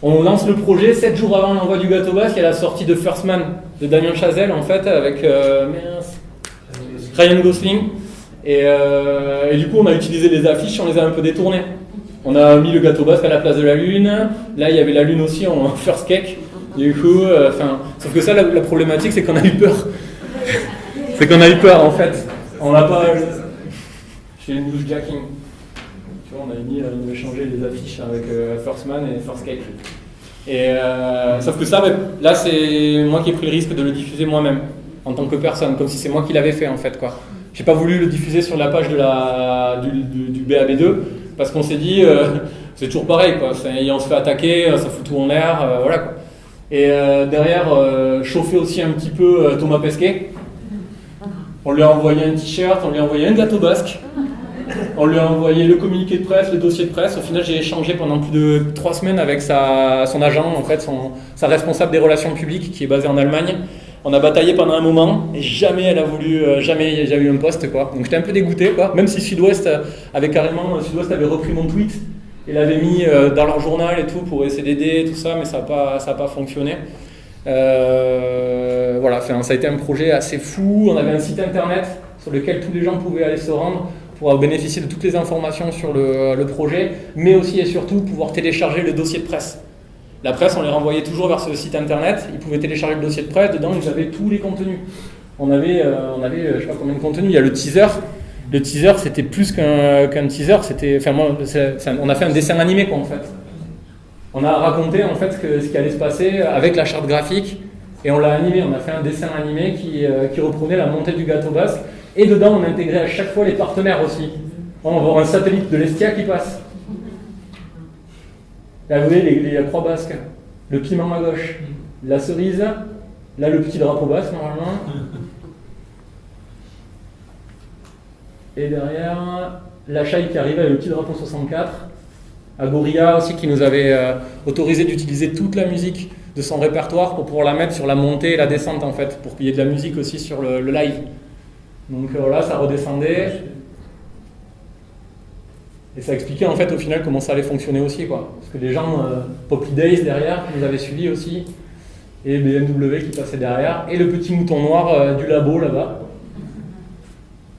On lance le projet 7 jours avant l'envoi du gâteau basque. Il y a la sortie de First Man de Damien Chazelle, en fait, avec Ryan Gosling. Et du coup, on a utilisé les affiches, on les a un peu détournées. On a mis le gâteau basque à la place de la lune. Là, il y avait la lune aussi en first cake. Du coup, sauf que ça, la problématique, c'est qu'on a eu peur. C'est qu'on a eu peur, en fait. On l'a pas... Chez le newsjacking. Tu vois, on avait changé les affiches avec First Man et First Cake. Et sauf que ça, là, c'est moi qui ai pris le risque de le diffuser moi-même, en tant que personne, comme si c'est moi qui l'avais fait, en fait, quoi. J'ai pas voulu le diffuser sur la page du BAB2 parce qu'on s'est dit c'est toujours pareil, quoi. On se fait attaquer, ça fout tout en l'air, voilà, quoi. Et derrière, chauffer aussi un petit peu Thomas Pesquet. On lui a envoyé un t-shirt, on lui a envoyé un gâteau basque, on lui a envoyé le communiqué de presse, le dossier de presse. Au final, j'ai échangé pendant plus de 3 semaines avec son agent, en fait, sa responsable des relations publiques qui est basée en Allemagne. On a bataillé pendant un moment et jamais elle a voulu, jamais j'ai eu un poste, quoi. Donc j'étais un peu dégoûté, quoi. Même si Sud-Ouest avait repris mon tweet et l'avait mis dans leur journal et tout pour essayer d'aider tout ça, mais ça a pas fonctionné. Voilà, ça a été un projet assez fou. On avait un site internet sur lequel tous les gens pouvaient aller se rendre pour bénéficier de toutes les informations sur le projet, mais aussi et surtout pouvoir télécharger le dossier de presse. La presse, on les renvoyait toujours vers ce site internet, ils pouvaient télécharger le dossier de presse, dedans ils avaient tous les contenus. On avait je sais pas combien de contenus, il y a le teaser. Le teaser, c'était plus qu'un teaser, on a fait un dessin animé, quoi, en fait. On a raconté, en fait, ce qui allait se passer avec la charte graphique, et on l'a animé, on a fait un dessin animé qui reprenait la montée du gâteau basque, et dedans on a intégré à chaque fois les partenaires aussi. On va avoir un satellite de l'Estia qui passe. Là, vous voyez les croix basques, le piment à gauche, la cerise, là le petit drapeau basque normalement. Et derrière, la Shai qui arrive avec le petit drapeau 64. Agoria aussi qui nous avait autorisé d'utiliser toute la musique de son répertoire pour pouvoir la mettre sur la montée et la descente, en fait, pour qu'il y ait de la musique aussi sur le live. Donc voilà, ça redescendait. Et ça expliquait en fait au final comment ça allait fonctionner aussi, quoi. Parce que les gens, Poppy Days derrière, qui nous avaient suivis aussi, et BMW qui passait derrière, et le petit mouton noir du labo là-bas.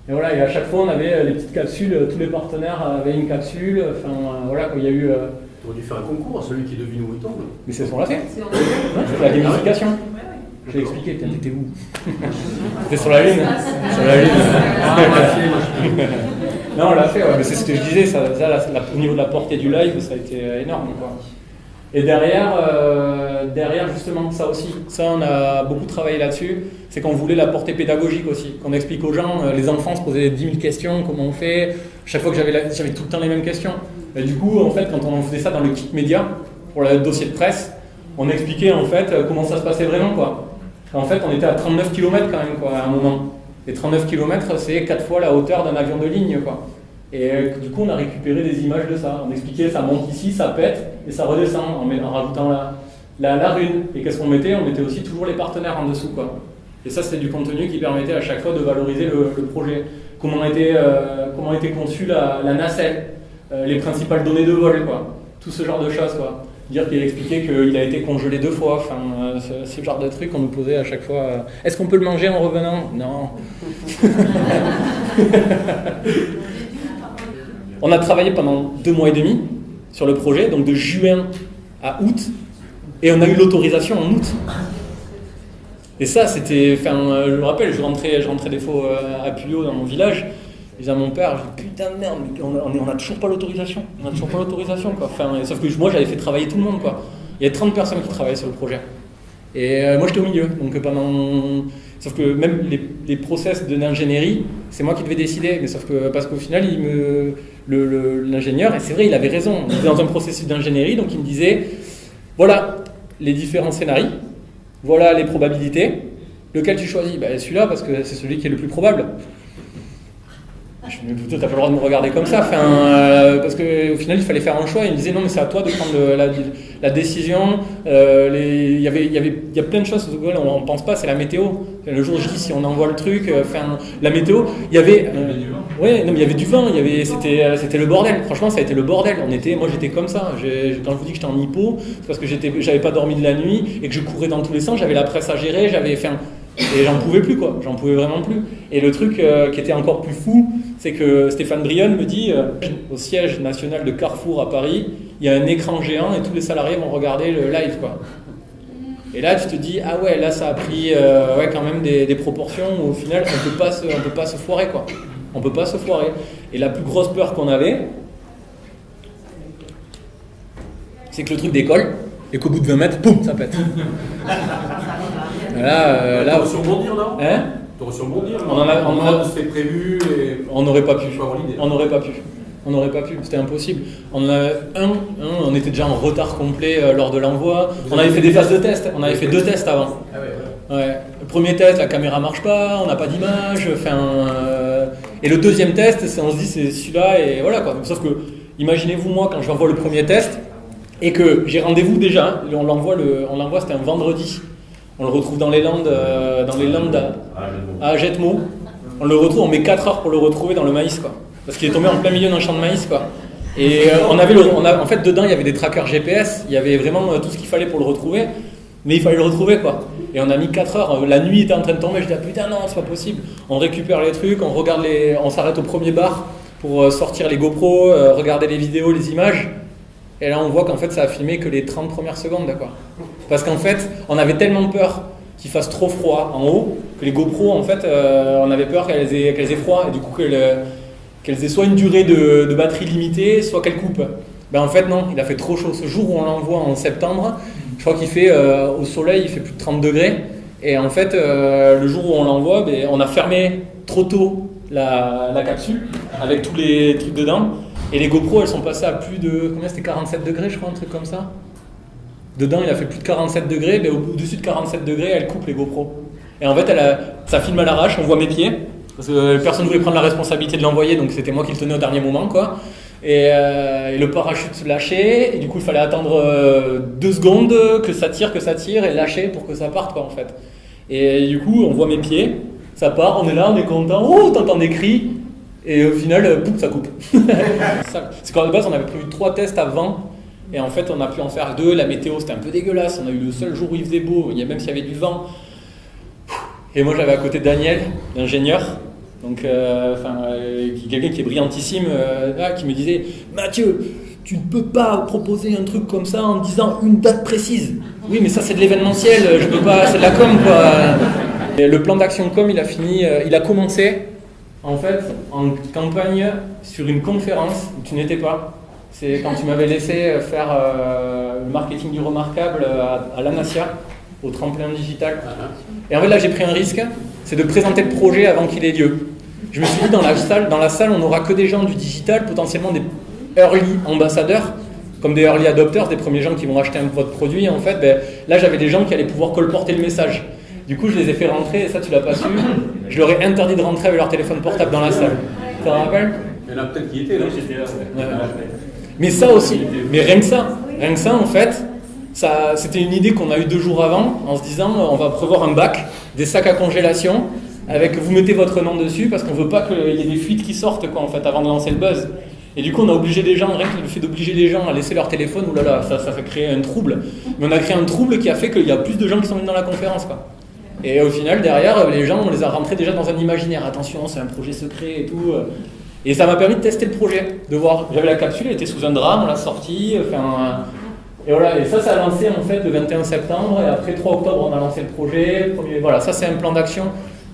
Et voilà, et à chaque fois on avait les petites capsules, tous les partenaires avaient une capsule, enfin voilà, quoi, il y a eu... Tu aurais dû faire un concours, celui qui devine où il tombe. Mais c'est ce qu'on l'a fait, C'est en c'est la gamification. Je l'ai expliqué, putain, t'étais où? T'étais sur la Lune. Sur la Lune. Non, on l'a fait, ouais, mais c'est ce que je disais, au niveau de la portée du live, ça a été énorme, quoi. Et derrière justement, ça aussi, ça on a beaucoup travaillé là-dessus, c'est qu'on voulait la portée pédagogique aussi, qu'on explique aux gens, les enfants se posaient 10 000 questions, comment on fait, chaque fois que j'avais tout le temps les mêmes questions. Et du coup, en fait, quand on faisait ça dans le kit média, pour le dossier de presse, on expliquait en fait comment ça se passait vraiment, quoi. En fait, on était à 39 km quand même, quoi, à un moment. Et 39 km, c'est 4 fois la hauteur d'un avion de ligne, quoi. Et du coup, on a récupéré des images de ça. On expliquait, ça monte ici, ça pète, et ça redescend en rajoutant la rune. Et qu'est-ce qu'on mettait? On mettait aussi toujours les partenaires en dessous, quoi. Et ça, c'était du contenu qui permettait à chaque fois de valoriser le projet. Comment était conçue la nacelle, les principales données de vol, quoi. Tout ce genre de choses, quoi. Dire qu'il expliquait qu'il a été congelé 2 fois, enfin, ce genre de trucs qu'on nous posait à chaque fois. Est-ce qu'on peut le manger en revenant? Non. On a travaillé pendant 2 mois et demi sur le projet, donc de juin à août, et on a eu l'autorisation en août. Et ça, c'était, enfin, je me rappelle, je rentrais des fois à Puyo dans mon village. Je disais à mon père, je dis putain de merde, on a toujours pas l'autorisation. On a toujours pas l'autorisation, quoi. Enfin, sauf que moi, j'avais fait travailler tout le monde, quoi. Il y avait 30 personnes qui travaillaient sur le projet. Et moi, j'étais au milieu. Donc sauf que même les process de l'ingénierie, c'est moi qui devais décider. Mais sauf que parce qu'au final, l'ingénieur, et c'est vrai, il avait raison. On était dans un processus d'ingénierie, donc il me disait, voilà les différents scénarios, voilà les probabilités. Lequel tu choisis? Ben, celui-là, parce que c'est celui qui est le plus probable. Je me dis, t'as pas le droit de me regarder comme ça, parce qu'au final il fallait faire un choix. Il me disait non, mais c'est à toi de prendre la décision. Il y a plein de choses auxquelles on ne pense pas, c'est la météo. Le jour J, si on envoie le truc, la météo, il y avait. Ouais, non, mais il y avait du vent, c'était le bordel. Franchement, ça a été le bordel. Moi j'étais comme ça. Quand je vous dis que j'étais en hypo, c'est parce que j'avais pas dormi de la nuit et que je courais dans tous les sens, j'avais la presse à gérer, et j'en pouvais plus, quoi. J'en pouvais vraiment plus. Et le truc qui était encore plus fou, c'est que Stéphane Brionne me dit au siège national de Carrefour à Paris, il y a un écran géant et tous les salariés vont regarder le live, quoi. Et là, tu te dis, ah ouais, là ça a pris quand même des proportions où au final on peut pas se foirer, quoi. On peut pas se foirer. Et la plus grosse peur qu'on avait, c'est que le truc décolle et qu'au bout de 20 mètres, poum, ça pète. Là, t'aurais su rebondir, non? Hein? T'aurais su rebondir. C'était prévu et... On n'aurait pas pu. On n'aurait pas pu. C'était impossible. On en avait on était déjà en retard complet lors de l'envoi. On avait fait des phases de test. On avait fait 2 tests avant. Ah ouais. Le premier test, la caméra marche pas, on n'a pas d'image. Et le deuxième test, on se dit c'est celui-là et voilà, quoi. Sauf que, imaginez-vous moi quand j'envoie le premier test et que j'ai rendez-vous déjà. On l'envoie c'était un vendredi. On le retrouve dans les Landes à Jetmo. On le retrouve, on met 4 heures pour le retrouver dans le maïs, quoi. Parce qu'il est tombé en plein milieu d'un champ de maïs, quoi. Et en fait, dedans, il y avait des trackers GPS, il y avait vraiment tout ce qu'il fallait pour le retrouver, mais il fallait le retrouver, quoi. Et on a mis 4 heures, la nuit était en train de tomber, je dis, ah, putain, non, c'est pas possible. On récupère les trucs, on s'arrête au premier bar pour sortir les GoPro, regarder les vidéos, les images. Et là, on voit qu'en fait, ça a filmé que les 30 premières secondes, d'accord. Parce qu'en fait, on avait tellement peur qu'il fasse trop froid en haut que les GoPro, en fait, on avait peur qu'elles aient froid et du coup qu'elles aient soit une durée de batterie limitée, soit qu'elles coupent. Ben en fait, non, il a fait trop chaud. Ce jour où on l'envoie en septembre, je crois qu'il fait au soleil, il fait plus de 30 degrés. Et en fait, le jour où on l'envoie, ben, on a fermé trop tôt la capsule avec tous les trucs dedans. Et les GoPro, elles sont passées à plus de... Combien c'était 47 degrés, je crois, un truc comme ça. Dedans, il a fait plus de 47 degrés, mais au-dessus de 47 degrés, elle coupe les GoPro. Et en fait, ça filme à l'arrache, on voit mes pieds, parce que personne ne voulait prendre la responsabilité de l'envoyer, donc c'était moi qui le tenais au dernier moment, quoi. Et le parachute se lâchait, et du coup, il fallait attendre 2 secondes que ça tire, et lâcher pour que ça parte, quoi, en fait. Et du coup, on voit mes pieds, Ça part, on est là, on est content, oh, t'entends des cris, et au final, boum, ça coupe. C'est qu'à la base, on avait prévu 3 tests avant, et en fait, on a pu en faire 2. La météo, c'était un peu dégueulasse. On a eu le seul jour où il faisait beau, même s'il y avait du vent. Et moi, j'avais à côté Daniel, l'ingénieur, donc quelqu'un qui est brillantissime, là, qui me disait « Mathieu, tu ne peux pas proposer un truc comme ça en disant une date précise. Oui, mais ça, c'est de l'événementiel, je peux pas, c'est de la com, quoi. » Et le plan d'action com, il a commencé, en fait, en campagne sur une conférence où tu n'étais pas. C'est quand tu m'avais laissé faire le marketing du remarquable à l'Anasia, au tremplin digital. Et en fait, là, j'ai pris un risque, c'est de présenter le projet avant qu'il ait lieu. Je me suis dit, dans la salle, on n'aura que des gens du digital, potentiellement des early ambassadeurs, comme des early adopters, des premiers gens qui vont acheter votre produit. En fait, là, j'avais des gens qui allaient pouvoir colporter le message. Du coup, je les ai fait rentrer, et ça, tu l'as pas su. Je leur ai interdit de rentrer avec leur téléphone portable dans la salle. Tu te rappelles ? Il y en a peut-être qui étaient, là. J'étais là. Mais ça aussi, mais rien que ça, en fait, c'était une idée qu'on a eue 2 jours avant, en se disant on va prévoir un bac, des sacs à congélation, avec vous mettez votre nom dessus, parce qu'on veut pas qu'il y ait des fuites qui sortent, quoi, en fait, avant de lancer le buzz. Et du coup, on a obligé les gens, rien que le fait d'obliger les gens à laisser leur téléphone, oulala, ça fait créer un trouble. Mais on a créé un trouble qui a fait qu'il y a plus de gens qui sont venus dans la conférence, quoi. Et au final, derrière, les gens, on les a rentrés déjà dans un imaginaire. Attention, c'est un projet secret et tout. Et ça m'a permis de tester le projet, de voir. J'avais la capsule, elle était sous un drap, on l'a sortie. Et voilà, et ça a lancé en fait le 21 septembre. Et après 3 octobre, on a lancé le projet. Voilà, ça c'est un plan d'action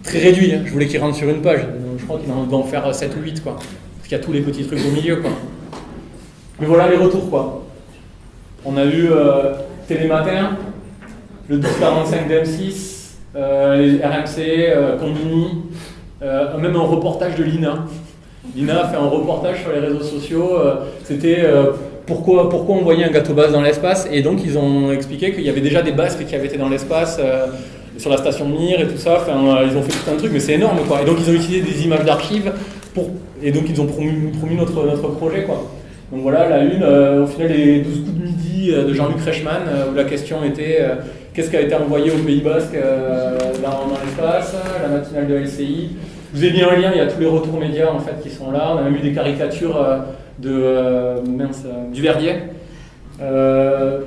très réduit. Je voulais qu'il rentre sur une page. Donc, je crois qu'il va en faire 7 ou 8, quoi. Parce qu'il y a tous les petits trucs au milieu, quoi. Mais voilà les retours, quoi. On a eu Télématin, le 1245 d'M6. Les RMC, Combini, même un reportage de l'INA. L'INA a fait un reportage sur les réseaux sociaux, c'était pourquoi on voyait un gâteau basque dans l'espace, et donc ils ont expliqué qu'il y avait déjà des Basques qui avaient été dans l'espace, sur la station de Mir et tout ça, ils ont fait tout un truc, mais c'est énorme, quoi. Et donc ils ont utilisé des images d'archives, et donc ils ont promu notre projet, quoi. Donc voilà, la une, au final, les 12 coups de midi de Jean-Luc Reichmann, où la question était qu'est-ce qui a été envoyé au Pays Basque dans l'espace, la matinale de LCI. Je vous ai mis un lien, il y a tous les retours médias en fait qui sont là. On a même eu des caricatures du Verdier.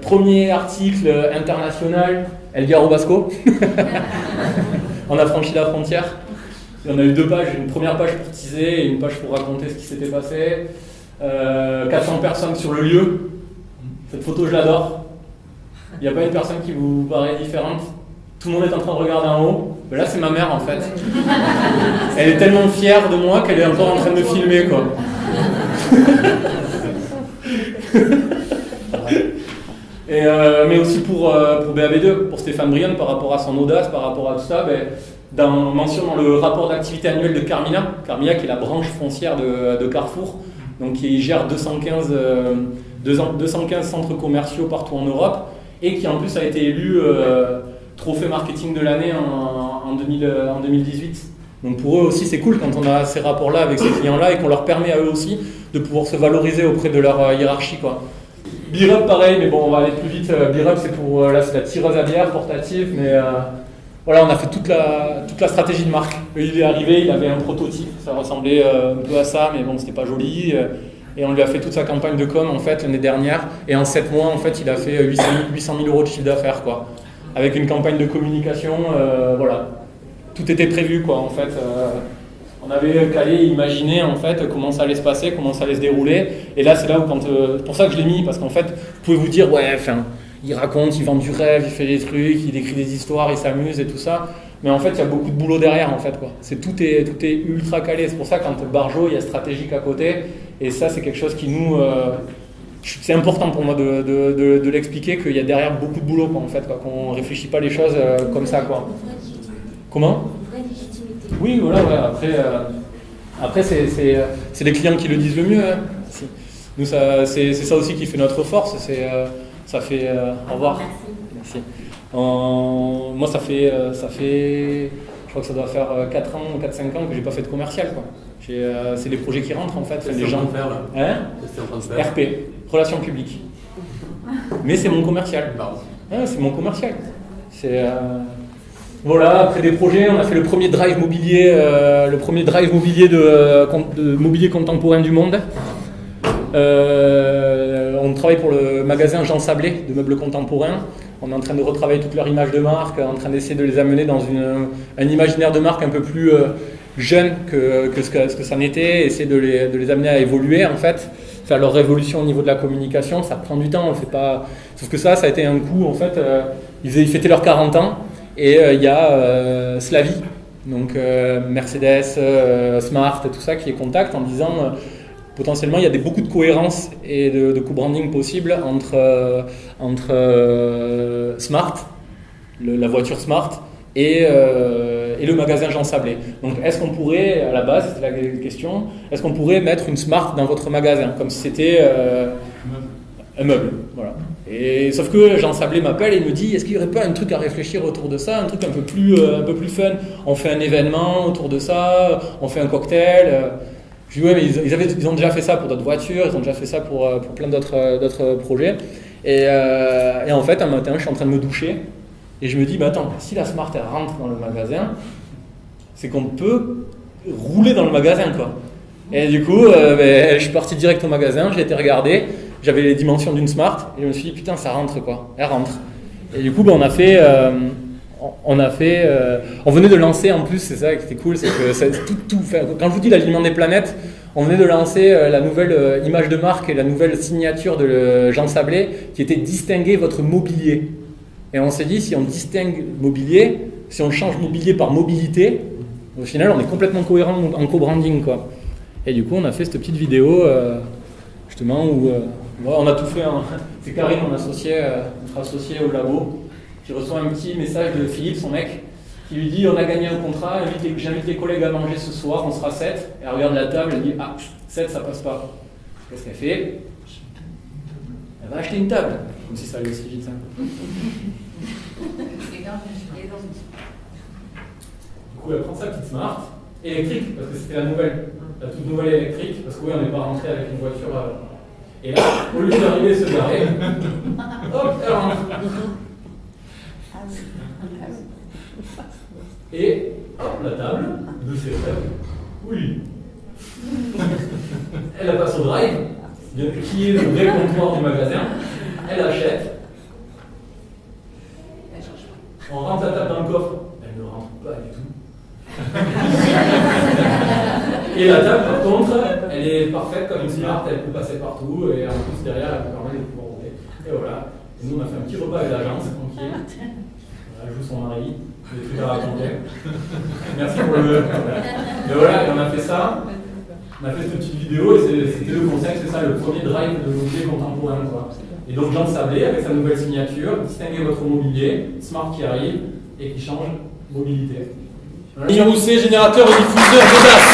Premier article international, El Garo Basco. On a franchi la frontière. Et on a eu 2 pages, une première page pour teaser et une page pour raconter ce qui s'était passé. 400 personnes sur le lieu. Cette photo, je l'adore. Il n'y a pas une personne qui vous paraît différente. Tout le monde est en train de regarder en haut. Mais là, c'est ma mère, en fait. Elle est tellement fière de moi qu'elle est encore en train de me filmer, quoi. Mais aussi pour BAB2, pour Stéphane Brion, par rapport à son audace, par rapport à tout ça, mention dans le rapport d'activité annuel de Carmina, qui est la branche foncière de Carrefour, donc qui gère 215 centres commerciaux partout en Europe, et qui en plus a été élu trophée marketing de l'année en 2018. Donc pour eux aussi c'est cool quand on a ces rapports-là avec ces clients-là et qu'on leur permet à eux aussi de pouvoir se valoriser auprès de leur hiérarchie, quoi. Beer-Up pareil, mais bon on va aller plus vite. Beer-Up c'est pour là c'est la tireuse à bière portative, mais voilà, on a fait toute la stratégie de marque. Il est arrivé, il avait un prototype, ça ressemblait un peu à ça, mais bon, c'était pas joli. Et on lui a fait toute sa campagne de com en fait l'année dernière. Et en 7 mois, en fait, il a fait 800 000 euros de chiffre d'affaires, quoi. Avec une campagne de communication, voilà. Tout était prévu, quoi, en fait. On avait calé, imaginé, en fait, comment ça allait se passer, comment ça allait se dérouler. Et là, c'est là où c'est pour ça que je l'ai mis, parce qu'en fait, vous pouvez vous dire, ouais, il raconte, il vend du rêve, il fait des trucs, il écrit des histoires, il s'amuse et tout ça. Mais en fait, il y a beaucoup de boulot derrière, en fait, quoi. Tout est ultra calé. C'est pour ça, quand Barjo, il y a stratégique à côté. Et ça, c'est quelque chose qui nous... c'est important pour moi de l'expliquer, qu'il y a derrière beaucoup de boulot, quoi, en fait, quoi, qu'on ne réfléchit pas les choses comme ça, quoi. Comment ? Une vraie légitimité. Oui, voilà, ouais. Après c'est les clients qui le disent le mieux, hein. Nous, c'est ça aussi qui fait notre force, ça fait... au revoir. Merci. Moi, ça fait, je crois que ça doit faire 4 ans, 4-5 ans que j'ai pas fait de commercial, quoi. C'est les projets qui rentrent, en fait. Qu'est-ce que tu es en train de faire, là ? Hein ? Qu'est-ce que tu es en train de faire ? RP, relations publiques. Mais c'est mon commercial. Pardon. C'est mon commercial. Voilà, après des projets, on a fait le premier drive mobilier, de mobilier contemporain du monde. On travaille pour le magasin Jean Sablé de meubles contemporains. On est en train de retravailler toute leur image de marque, en train d'essayer de les amener dans un imaginaire de marque un peu plus jeune que ce que ça n'était, essayer de les amener à évoluer en fait, faire leur révolution au niveau de la communication. Ça prend du temps, on le fait pas. Sauf que ça a été un coup en fait. Ils fêtaient leurs 40 ans et il y a Slavy, donc Mercedes, Smart et tout ça qui les contactent en disant potentiellement il y a beaucoup de cohérence et de co-branding possible entre Smart, la voiture Smart, et le magasin Jean Sablé. Donc est-ce qu'on pourrait, à la base, c'était la question, est-ce qu'on pourrait mettre une Smart dans votre magasin, comme si c'était un meuble, voilà. Et sauf que Jean Sablé m'appelle et me dit, est-ce qu'il n'y aurait pas un truc à réfléchir autour de ça, un truc un peu plus fun, on fait un événement autour de ça, on fait un cocktail. Je dis ouais, mais ils ont déjà fait ça pour d'autres voitures, ils ont déjà fait ça pour plein d'autres projets. Et en fait, un matin, je suis en train de me doucher et je me dis, bah attends, si la Smart elle rentre dans le magasin, c'est qu'on peut rouler dans le magasin, quoi. Et du coup, je suis parti direct au magasin, j'ai été regarder, j'avais les dimensions d'une Smart et je me suis dit, putain, ça rentre, quoi. Elle rentre. Et du coup, on venait de lancer en plus, c'est ça qui était cool, c'est que quand je vous dis l'alignement des planètes, on venait de lancer la nouvelle image de marque et la nouvelle signature de Jean Sablé qui était distinguer votre mobilier. Et on s'est dit, si on distingue mobilier, si on change mobilier par mobilité, au final on est complètement cohérent en co-branding, quoi. Et du coup on a fait cette petite vidéo justement où on a tout fait, c'est Karine, notre associé au labo, qui reçoit un petit message de Philippe, son mec, qui lui dit on a gagné un contrat, j'invite les collègues à manger ce soir, on sera 7. Elle regarde la table, elle dit 7 ça passe pas. Qu'est-ce qu'elle fait? Elle va acheter une table, comme si ça allait aussi vite. Hein. Du coup elle prend sa petite Smart, électrique, parce que c'était la toute nouvelle électrique, parce que oui on n'est pas rentré avec une voiture. Et là, au lieu d'arriver se garer, hop, elle rentre. Et hop, la table de ses frères. Oui. Elle la passe au drive, qui est le vrai comptoir du magasin. Elle achète. On rentre la table dans le coffre. Elle ne rentre pas du tout. Et la table, par contre, elle est parfaite comme une Smart, elle peut passer partout et en plus derrière, elle peut permettre de pouvoir rouler. Et voilà. Et nous, on a fait un petit repas avec l'agence, tranquille. Elle joue son mari, des trucs à raconter. Merci pour le. Mais voilà, et on a fait ça. On a fait cette petite vidéo et c'était le concept, c'est ça, le premier drive de mobilier contemporain, quoi. Et donc Jean Sablé, avec sa nouvelle signature, distinguez votre mobilier, Smart qui arrive et qui change mobilité. Voilà. Générateur et diffuseur d'audace.